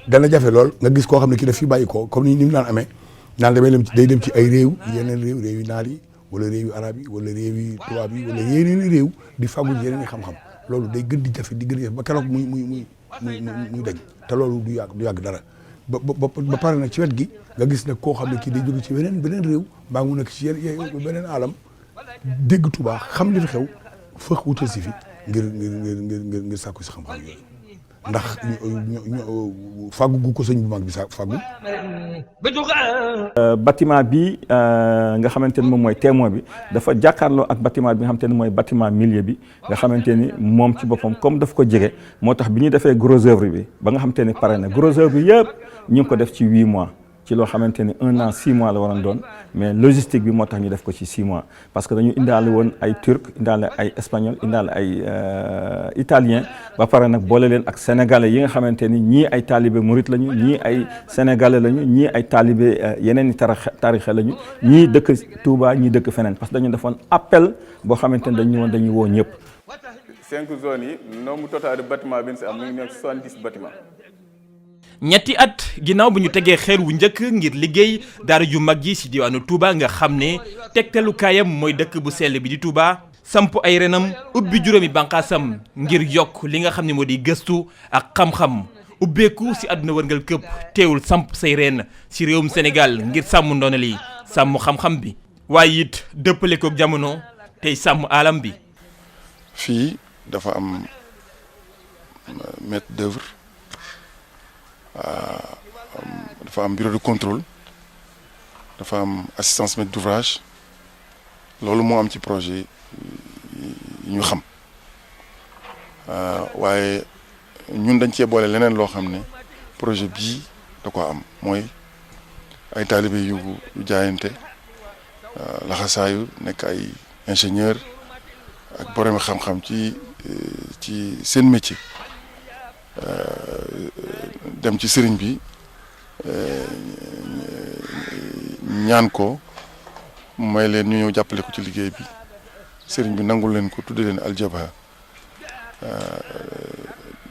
dana jafe lool nga gis koo xam ne kii daf fi bàyyi ko comme ni mu daan amee naan day dem ci ay réew yeneen réew yi naar yi wala réew yu arab yi wala réew yi tubaab yi wala yeneen i réew di fagul yeneen i xam-xam loolu day gën di jafe di gën di jafe ba keroog muy dañ te loolu du yàgg dara ba pare nag ci wet gi nga gis nag koo xam ne kii day jóge ci beneen réew mbaa mu nekk ci beneen alam dégg Tuubaa xam li fi xew fëx wutal si fi ngir sàkku si xam-xam yooyu ndax fàggu gu ko sëñ bu mag bi sa fàggu.
bâtiment bi nga xamante ni moom mooy témoin bi dafa jàkkaarloo ak bâtiment bi nga xamante ni mooy bâtiment milieu bi nga xamante ni moom ci boppam comme daf ko jege moo tax bi ñu defee gros œuvre bi ba nga xamante ni pare na gros œuvre bi yëpp ñu ngi ko def ci 8 mois. ci loo xamante ni 1 an 6 mois la waroon doon mais logistique bi moo tax ñu def ko ci 6 mois parce que dañu indaale woon ay turc indaale ay espagnol indaale ay italien ba pare nag boole leen ak sénégalais yi nga xamante ni ñii ay taalibe murit lañu ñii ay sénégalais lañu ñii ay taalibe yeneen i tarixe lañu ñii dëkk Touba ñii dëkk feneen parce que dañu defoon appel boo xamante ni dañuy woo ñëpp.
5 zones yi nombre total de bâtiment bi ñu si am mu ngi nekk 70 bâtiment.
ñetti at ginnaaw bu ñu tegee xeer wu njëkk ngir liggéey daara ju mag ji ci diwaanu Touba nga xam ne tegtalukaayam mooy dëkk bu sell bi di Touba samp ay renam ubbi juróomi bànqaasam ngir yokk li nga xam ne moo di gëstu ak xam-xam ubbeeku ci àdduna wërngal këpp teewul samp say reen ci réewum Sénégal ngir sàmm ndoonal yi sàmm xam-xam bi waaye it dëppale kook jamono tey sàmm alam bi.
fii dafa am maître d'œuvre. dafa am bureau de contrôle dafa am assistance maître d'ouvrage loolu moo am ci projet yi ñu xam waaye ñun dañ cee boole leneen loo xam ne projet bii da ko am mooy ay taalibe yu jaayante laxasaayu nekk ay ingénieur ak borom xam-xam ci seen métier. dem ci sëriñ bi ñaan ko may leen ñu ñëw jàppale ko ci liggéey bi sëriñ bi nangul leen ko tudde leen aljaba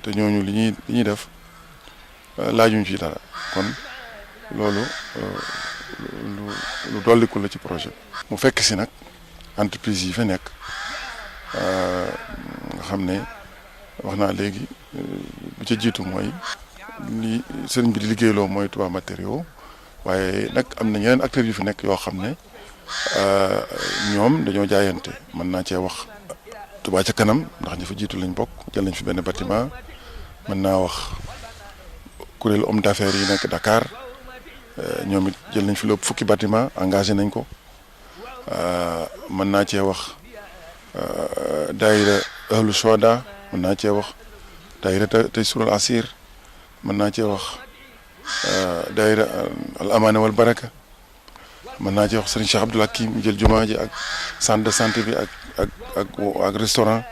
te ñooñu li ñuy def laajuñ ci dara kon loolu lu dolliku la ci projet mu fekk si nag entreprise yi fa nekk nga xam ne wax naa léegi bu ca jiitu mooy li sëriñ bi di liggéeyloo mooy Touba Matériaux waaye nag am na ñeneen acteurs yu fi nekk yoo xam ne ñoom dañoo jaayante mën naa cee wax Touba ca kanam ndax ñi fa jiitu lañ bokk jël nañ fi benn bâtiment mën naa wax kuréelu homme d'affaires yi nekk Dakar ñoom it jël nañ fi lépp fukki bâtiment engagé nañ ko mën naa cee wax daayira ahlu Soda mën naa cee wax daayira tey sural asir mën naa cee wax daayira al amaana wal baraka mën naa cee wax Serigne Cheikh Abdoul Hakim jël jumaa ji ak centre de santé bi ak restaurant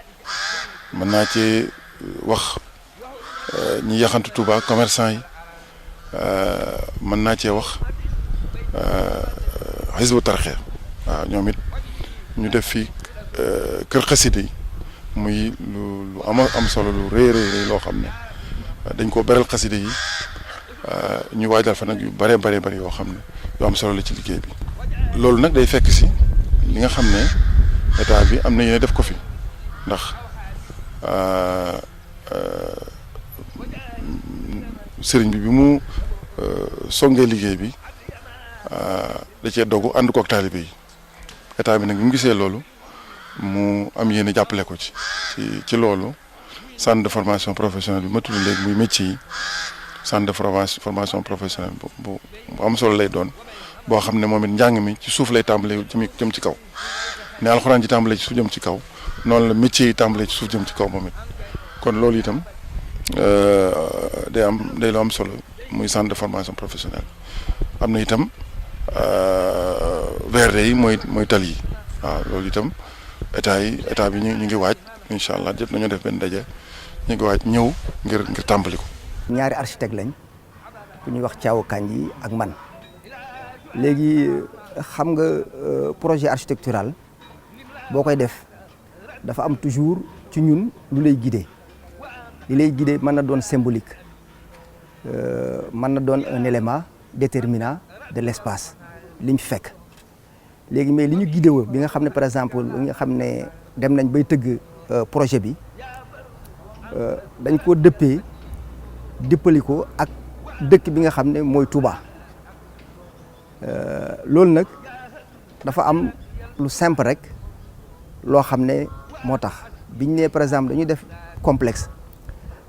mën naa cee wax ñi yaxantu Touba commerçant yi mën naa cee wax Hizbu Tarxe waaw ñoom it ñu def fi kër xasida yi muy lu am solo lu rëy loo xam ne dañ ko beral xasida yi ñu waajal fa nag yu bare yoo xam ne yu am solo la ci liggéey bi loolu nag day fekk si li nga xam ne état bi am na yéene def ko fi ndax sëriñ bi mu songee liggéey bi da cee dogu ànd ko ak taalibe yi état bi nag bi mu gisee loolu mu am yéene jàppale ko ci loolu centre de formation professionnelle bi ma tudd léegi muy métier yi centre de formation professionnelle bu am solo lay doon boo xam ne moom it njàng mi ci suuf lay tàmbalee jëm ci kaw ne alxuraan ji tàmbalee ci suuf jëm ci kaw noonu la métier yi tàmbalee ci suuf jëm ci kaw moom it kon loolu itam day lu am solo muy centre de formation professionnelle am na itam VRD yi mooy tali yi waaw loolu itam état bi ñu ngi waaj incha allah jot nañoo def benn daje ñu ngi waaj ñëw ngir tàmbali ko.
ñaari architecte lañ ku ñuy wax Thiaw Kandji ak man léegi xam nga projet architectural boo koy def dafa am toujours ci ñun lu lay guider li lay guider mën na doon symbolique mën na doon un élément déterminant de l'espace liñ fekk léegi mais li ñu guidé woo bi nga xam ne par exemple li nga xam ne dem nañ bay tëgg projet bi dañ ko dëppali ko ak dëkk bi nga xam ne mooy Touba loolu nag dafa am lu simple rek loo xam ne moo tax biñ ne par exemple dañuy def complexe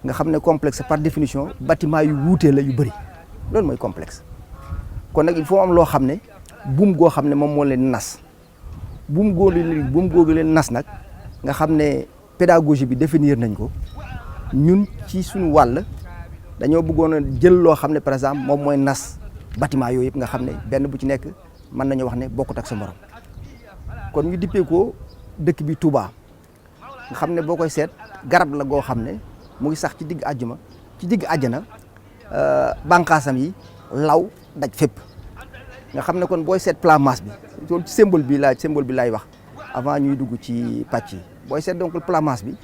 nga xam ne complexe par définition bâtiment yu wuutee la yu bëri loolu mooy complexe kon nag il faut am loo xam ne buum goo xam ne moom moo leen nas buum googu leen nas nag nga xam ne pédagogie bi définir nañ ko ñun ci suñu wàll dañoo bëggoon a jël loo xam ne par exemple moom mooy nas bâtiment yooyu yëpp nga xam ne benn bu ci nekk mën nañu wax ne bokkut ak sa morom kon ñu dippee ko dëkk bi Touba nga xam ne boo koy seet garab la goo xam ne mu ngi sax ci digg àjjana bànqaasam yi law daj fépp nga xam ne kon booy seet plan masse bi loolu ci symbole bi laay wax avant ñuy dugg ci pàcc yi booy seet donc plan masse bi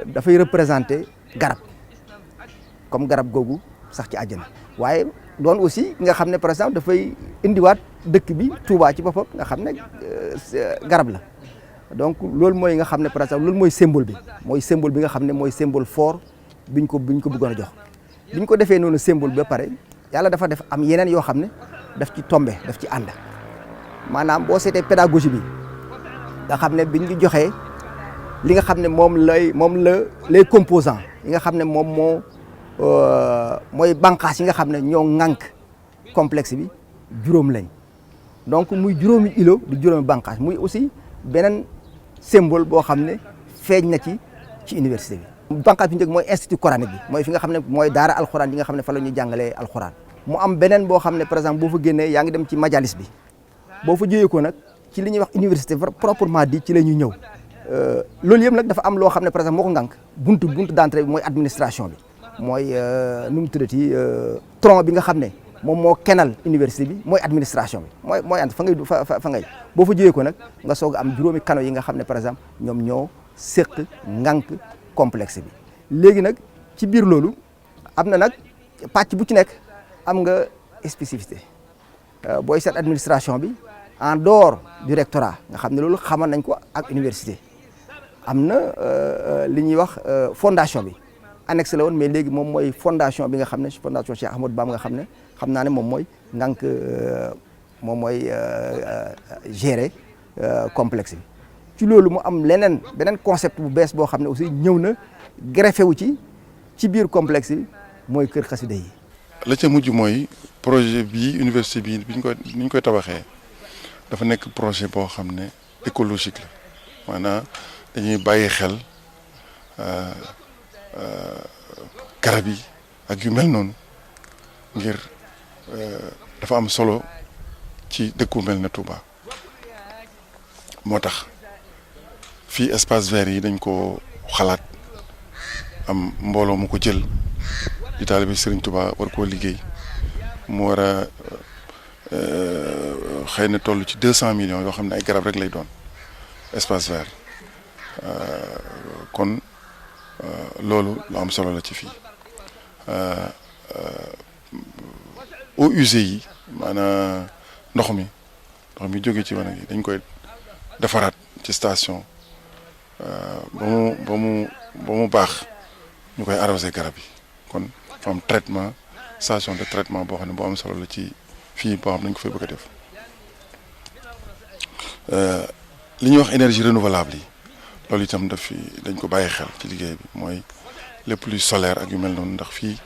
dafay représenter garab comme garab googu sax ci àjjana waaye doon aussi nga xam ne par exemple dafay indiwaat dëkk bi Touba ci boppam nga xam ne garab la donc loolu mooy nga xam ne par exemple loolu mooy symbole bi nga xam ne mooy symbole fort biñ ko bëggoon a jox biñ ko defee noonu symbole bi ba pare yàlla dafa def am yeneen yoo xam ne daf ci tombé daf ci ànd maanaam boo seetee pédagogie bi nga xam ne biñ ñu joxee li nga xam ne moom la les composants yi nga xam ne moom mooy bànqaas yi nga xam ne ñoo ŋànk complexe bi juróom lañ donc muy juróomi îlot di juróomi bànqaas muy aussi beneen symbole boo xam ne feeñ na ci université bi. bànqaas bi njëkk mooy institut coranique bi mooy fi nga xam ne mooy daara alxuraan yi nga xam ne fa la ñuy jàngalee alxuraan mu am beneen boo xam ne par exemple boo fa génnee yaa ngi dem ci majalis bi boo fa jógee ko nag ci li ñuy wax université proprement dit ci la ñuy ñëw loolu yëpp nag dafa am loo xam ne par exemple moo ko ngànk buntu d'entrée bi mooy administration bi mooy nu mu tuddati tronc bi nga xam ne moom moo kenal université bi mooy administration bi mooy ant fa ngay boo fa jógee ko nag nga soog a am juróomi kano yi nga xam ne par exemple ñoom ñoo séq ngànk complexe bi léegi nag ci biir loolu am na nag pàcc bu ci nekk am nga spécificité booy seet administration bi en dehors du rectorat nga xam ne loolu xamal nañ ko ak université am na li ñuy wax fondation bi annexe la woon mais léegi moom mooy fondation bi nga xam ne fondation Cheikh Ahmadou Bamba nga xam ne xam naa ne moom mooy ngànk moom mooy gérer complexe bi ci loolu mu am beneen concept bu bees boo xam ne aussi ñëw na greffé wu ci biir complexe bi mooy kër xasida yi.
la ca mujj mooy projet bii université bi ni ñu koy tabaxee dafa nekk projet boo xam ne écologique la maanaam dañuy bàyyi xel garab yi ak yu mel noonu ngir dafa am solo ci dëkku mel na Touba moo tax fii espace vert yi dañ ko xalaat am mbooloo mu ko jël di taalibe Serigne Touba war koo liggéey mu war a xëy na toll ci 200 millions yoo xam ne ay garab rek lay doon espace vert kon loolu lu am solo la ci fii eaux usées yi maanaam ndox mi jóge ci wanag yi dañ koy defaraat ci station ba mu baax ñu koy arrosé garab yi kon fa am traitement station de traitement boo xam ne boo am solo la ci fii boo xam ne dañ ko fay bëgg a def li ñuy wax énergie renouvelable yi loolu itam dañ ko bàyyi xel ci liggéey bi mooy lépp luy solaire ak yu mel noonu ndax fii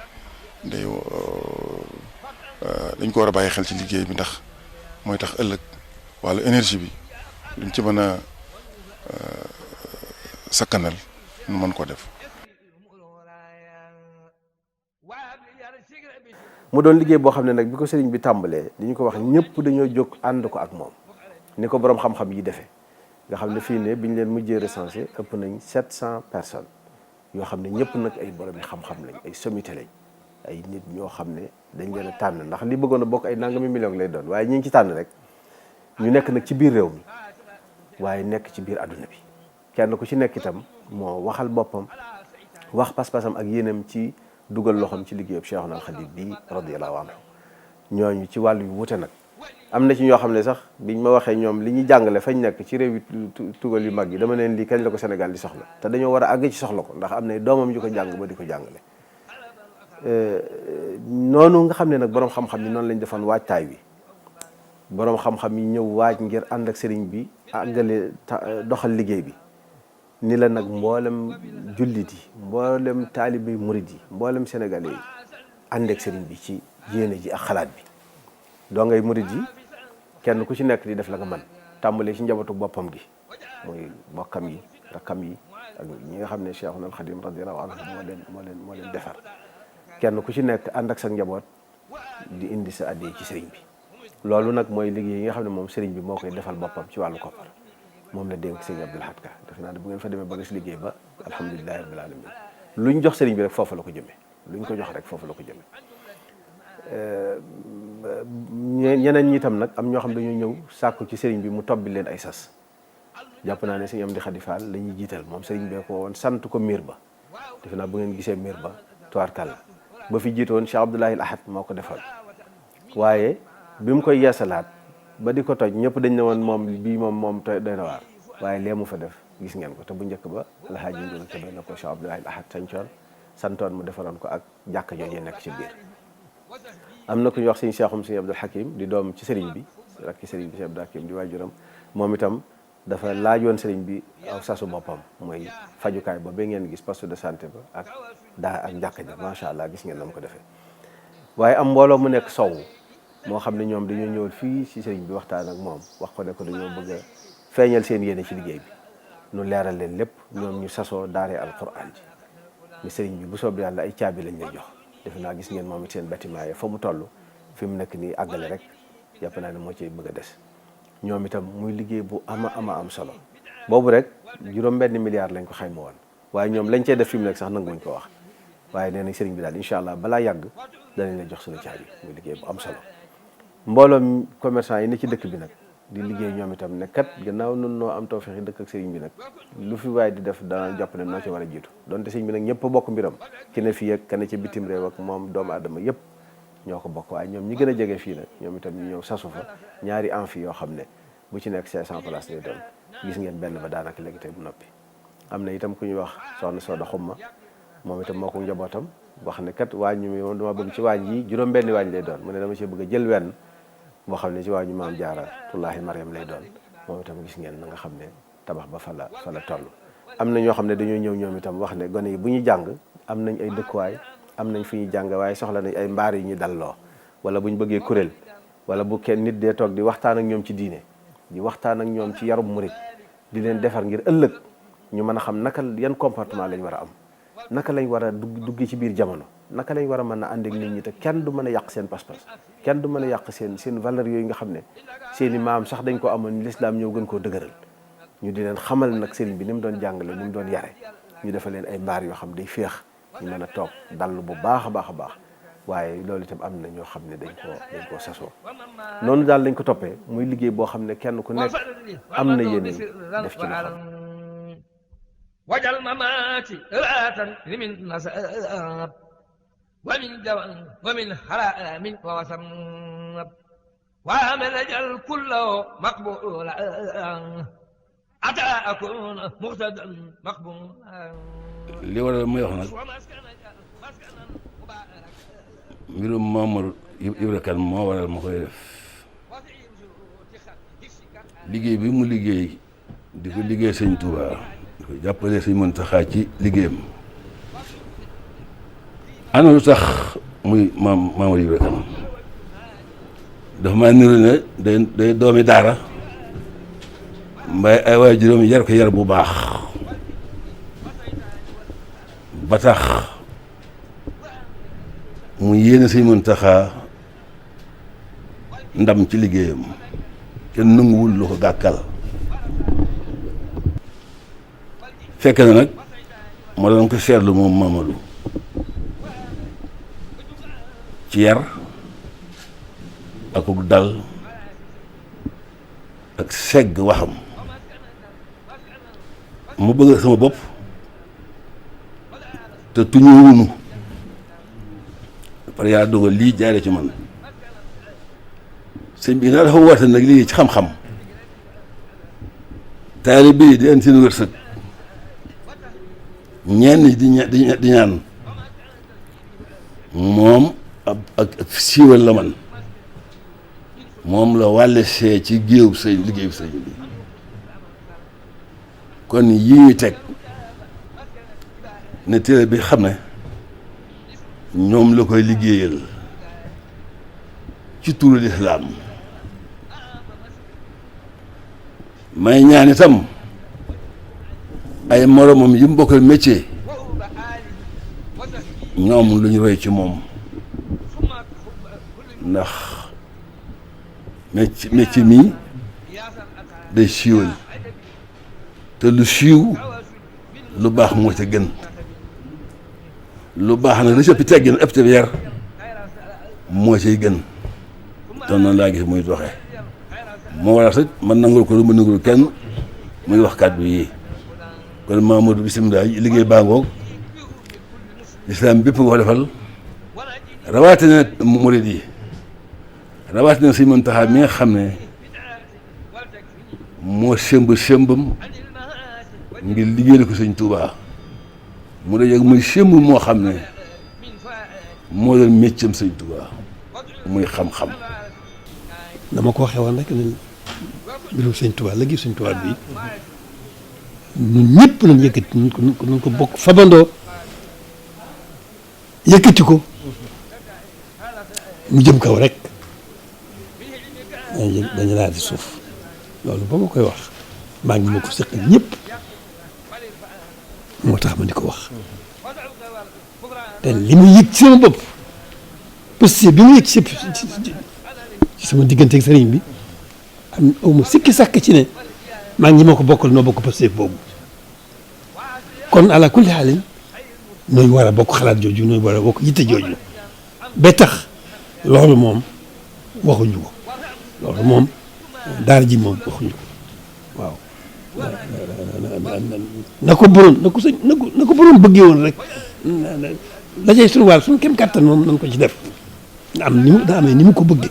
dañ ko war a bàyyi xel ci liggéey bi ndax mooy tax ëllëg wàllu énergie bi luñ ci mën a sakkanal nu mën koo def.
mu doon liggéey boo xam ne nag bi ko sëriñ bi tàmbalee li ñu ko wax ñëpp dañoo jóg ànd ko ak moom ni ko borom xam-xam yi defee nga xam ne fii ne bi ñu leen mujjee recensé ëpp nañ 700 personnes yoo xam ne ñëpp nag ay borom yi xam-xam lañ ay sommité lañ ay nit ñoo xam ne dañ leen a tànn ndax li bëggoon a bokk ay nangami million lay doon waaye ñi ngi ci tànn rek ñu nekk nag ci biir réew mi waaye nekk ci biir adduna bi kenn ku ci nekk itam moo waxal boppam wax pas-pasam ak yéenam ci dugal loxoom ci liggéeyub Cheikhul Khadim bi radiyallahu anhu ñooñu ci wàllu yu wute nag am na ci ñoo xam ne sax biñ ma waxee ñoom li ñu jàngale fañ nekk ci réew yi tugal yu mag yi dama leen lii kañ la ko Sénégal di soxla te dañoo war a àgg ci soxla ko ndax am na doomam yu ko jàng ba di ko jàngale noonu nga xam ne nag boroom xam-xam yi noonu lañ defoon waajtaay wi boroom xam-xam yi ñëw waaj ngir ànd ak sëriñ bi àggale doxal liggéey bi ni la nag mboolem jullit yi mboolem taalibe murid yi mboolem sénégalais yi ànd ak sëriñ bi ci yéene ji ak xalaat bi doo ngay murid yi kenn ku ci nekk di def la nga mën tàmbalee ci njabootu boppam gi muy bokkam yi rakkam yi ak ñi nga xam ne Cheikhul Khadim radiyallahu anhu moo leen defar kenn ku ci nekk ànd ak sa njaboot di indi sa addiya ci sëriñ bi loolu nag mooy liggéey yi nga xam ne moom sëriñ bi moo koy defal boppam ci wàllu koppar moom la dénk sëriñ Abdul Ahad Ka defe naa ne bu ngeen fa demee ba gis liggéey ba alhamdulilahi rabbil alamin luñ jox sëriñ bi rek foofu la ko jëmee luñ ko jox rek foofu la ko jëmee ñeneen ñi itam nag am ñoo xam dañoo ñëw sàkku ci sëriñ bi mu tobbi leen ay sas jàpp naa ne sëriñ Amdi Khady Fall la ñuy jiital moom sëriñ bee ko woon sant ko miir ba defe naa bu ngeen gisee miir ba tubaarkàlla ba fi jiitoon Cheikh Abdoulahi Ahad moo ko defal waaye bi mu koy yeesalaat ba di ko toj ñëpp dañ ne woon moom bii moom doy na waar waaye lee mu fa def gis ngeen ko te bu njëkk ba alhaaji Ndour te na ko Cheikh Abdoulahi Ahad sañcoon santoon mu defaroon ko ak jàkka jooju nekk ci biir am na ku ñuy wax sëñ Cheikhum sëñ Abdul Hakim di doom ci sëriñ bi rakki sëriñ bi sëñ Abdul Hakim di waajuram moom itam dafa laajoon sëriñ bi aw sasu boppam mooy fajukaay ba ngeen gis poste de santé ba ak jàkka ja macha allah gis ngeen na mu ko defee waaye am mbooloo mu nekk sow moo xam ne ñoom dañoo ñëwal fii ci sëriñ bi waxtaan ak moom wax ko ne ko dañoo bëgg a feeñal seen yéene ci liggéey bi nu leeral leen lépp ñoom ñu sasoo daaree alquran ji ni sëriñ bi bu soob yàlla ay caabi lañ lay jox defe naa gis ngeen moom it seen bâtiment yi fa mu toll fi mu nekk nii àggale rek jàpp naa ne moo ci bëgg a des ñoom itam muy liggéey bu ama am solo boobu rek juróom-benn milliard lañ ko xayma woon waaye ñoom lañ cey def fi mu nekk sax nanguñ ko wax waaye nee nañ sëriñ bi daal incha allah balaa yàgg danañ la jox suñu caabi muy liggéey bu am solo mbooloom commerçant yi ne ci dëkk bi nag di liggéey ñoom itam ne kat gannaaw nun noo am tawfeex yi dëkk ak sëriñ bi nag lu fi waaye di def dana jàpp ne noo ci war a jiitu donte sëriñ bi nag ñëpp a bokk mbiram ki ne fii ak kane ci bitim réew ak moom doomu aadama yëpp ñoo ko bokk waaye ñoom ñi gën a jege fii nag ñoom itam ñu ñëw sasu fa ñaari amphi yoo xam ne bu ci nekk 500 places lay doon gis ngeen benn ba daanaka léegi tey bu noppi am na itam ku ñuy wax soxna Soda Xumma moom itam moo ko njabootam wax ne kat waañ mi moom dama bëgg ci waañ yi juróom-benni waañ lay doon mu ne dama ci bëgg a jël wenn boo xam ne ci waañu maam jaara tullaahi Mariam lay doon moom itam gis ngeen na nga xam ne tabax ba fa la toll am na ñoo xam ne dañoo ñëw ñoom itam wax ne gone yi bu ñu jàng am nañ ay dëkkuwaay am nañ fu ñuy jàng waaye soxla nañ ay mbaar yu ñu dalloo wala bu ñu bëggee kuréel wala bu kenn nit dee toog di waxtaan ak ñoom ci diine di waxtaan ak ñoom ci yarub murit di leen defar ngir ëllëg ñu mën a xam naka yan comportement lañ war a am naka lañ war a dugg ci biir jamono naka lañ war a mën a ànd ak nit ñi te kenn du mën a yàq seen pas-pas kenn du mën a yàq seen valeur yooyu nga xam ne seen i maam sax dañ ko amoon lislaam ñëw gën koo dëgëral ñu di leen xamal nag sëriñ bi ni mu doon jàngale ni mu doon yare ñu defal leen ay mbaar yoo xam day féex ñu mën a toog dallu bu baax a baax a baax waaye loolu itam am na ñoo xam ne dañ koo sasoo noonu daal lañ ko toppee muy liggéey boo xam ne kenn ku nekk am na yéene def ci loxoom
wajal mamaati raatan limin nasab wa min jawan wa min haramin wa wasam wa amalajal kullahu maqbula ata akuna muqtadan maqbula
li waral muy wax nag mbirum Mamadou Ibra Kane moo waral ma koy def liggéey bi mu liggéey di ko liggéey sëñ Touba di ko jàppale sëñ Muntaxa ci liggéeyam ana lu tax muy Mamadou Ibra Kane dafa maa niru ne day doomi daara mbay ay waay juróom yar ko yar bu baax ba tax mu yéene Sëñ Muntaxa ndam ci liggéeyam kenn nanguwul lu ko gàkkal fekk na nag ma doon ko seetlu moom Mamadou ci yar akuk dal ak segg waxam mu bëgg sama bopp te tuñuwunu par yaa dogal lii jaare ci man sëñ bi naa dafa woote nag lii ci xam-xam taalibe yi di andi seen wërsëg ñenn di ñaan moom ak siiwal la man moom la wàlle see ci géew sëñ liggéeyu sëñ bi kon yii ñu teg ne téere bi xam ne ñoom la koy liggéeyal ci turu lislaam may ñaan itam ay moromam yi mu bokkal métier ñoom lu ñu roy ci moom ndax métier mii day siiwal te lu siiw lu baax moo ca gën lu baax nag la ci ëpp teggin ëpp te yar moo cay gën te noonu laa gis muy doxee moo waral sax man nangul ko lu ma nangul kenn muy wax kàddu yi kon Mamadou bisimilah liggéey baa ngoog lislaam bépp nga ko defal rawatina murid yi rawatina Sëñ Muntaxa mi nga xam ne moo sëmbam ngir liggéeyal ko Sëñ Tuubaa mu dee muy sëmb moo xam ne moo doon méccam Sëñ Tuubaa muy xam-xam.
dama ko waxee woon rek ne mbirum Sëñ Tuubaa liggéey Sëñ Tuubaa bi ñun ñëpp nañ yëkkati nañ ko bokk fabandoo yëkkati ko mu jëm kaw rek dañu laal di suuf loolu ba ma koy wax maa ngi ma ko seqal ñëpp moo tax ma di ko wax te li mu yëg ci sama bopp parce que bi mu yëg ci sama diggante ak sëriñ bi am aw ma sikki sàkk ci ne maa ngi ma ko bokkal noo bokk Pastef boobu kon ala kulli xaalin nooy war a bokk xalaat jooju nooy war a bokk yitte jooju ba tax loolu moom waxuñu ko loolu moom daara ji moom waxuñu ko waaw na ko borom bëggee woon rek la cay suñu wàll suñu kem kàttan moom nañ ko ci def na am ni mu ko bëggee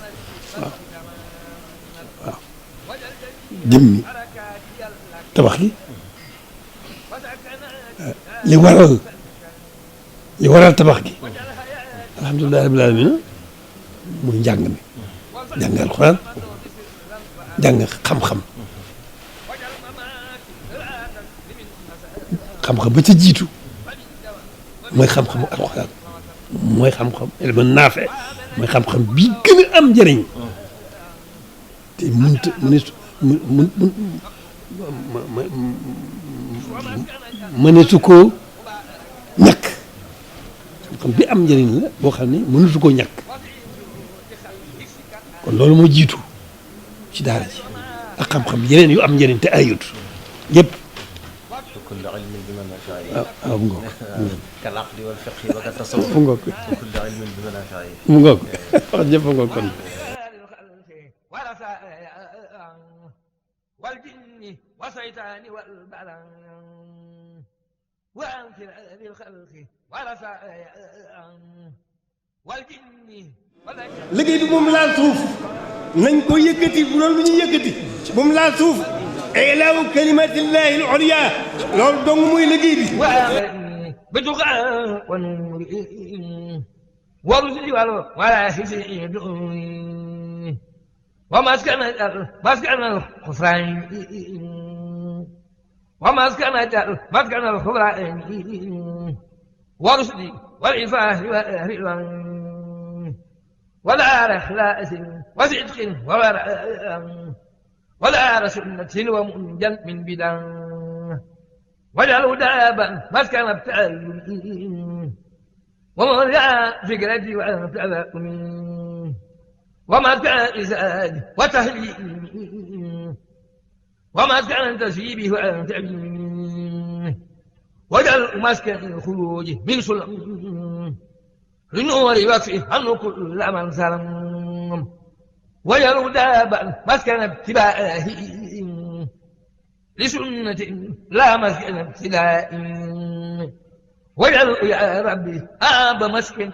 waaw jëmmi tabax gi li waral tabax gi alhamdulilah rabbil alamin muy njàng mi jàng alxuraan jàng xam-xam ba ca jiitu mooy xam-xamu alxuraan mooy xam-xam ilmu naafe mooy xam-xam bii gën a am njëriñ te mëneesu koo ñàkk xam bi am njëriñ la boo xam ne mëneesu koo ñàkk kon loolu moo jiitu ci daara ji ak xam-xam yeneen yu am njëriñ te ayut yëpp. waaw mu ngoog. mu ngoog. mu ngoog wax jëpp mu ngoog kon.
liggéey bi moom laal suuf nañ ko yëkkati bu loolu lu ñuy yëkkati moom laal suuf ilaahu kalimatillahi al-ulya loolu dong muy liggéey bi ورسل ولا يزيد ومسكن الخسران ومسكن الخسران ورسل والعفاف والرضوان ولا رخلاء وصدق ولا سنة ومنجل من بدع وجعلوا دابا مسكن التألم
ومرجع فكرتي وتفاؤلي ومتى إزاج وتهليل ومتى تسيبه وتعليم وجعل مسكن الخروج من سلم للنور وكفه عنه كل من سلم وجعل دابا مسكن اتباعه لسنة لا مسكن ابتداء واجعل يا ربي آب مسكن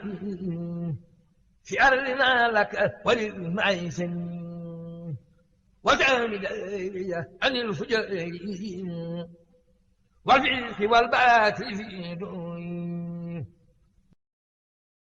في أرضنا لك وللمعيش واجعل مداري عن الفجر والفعل والباطل في دوني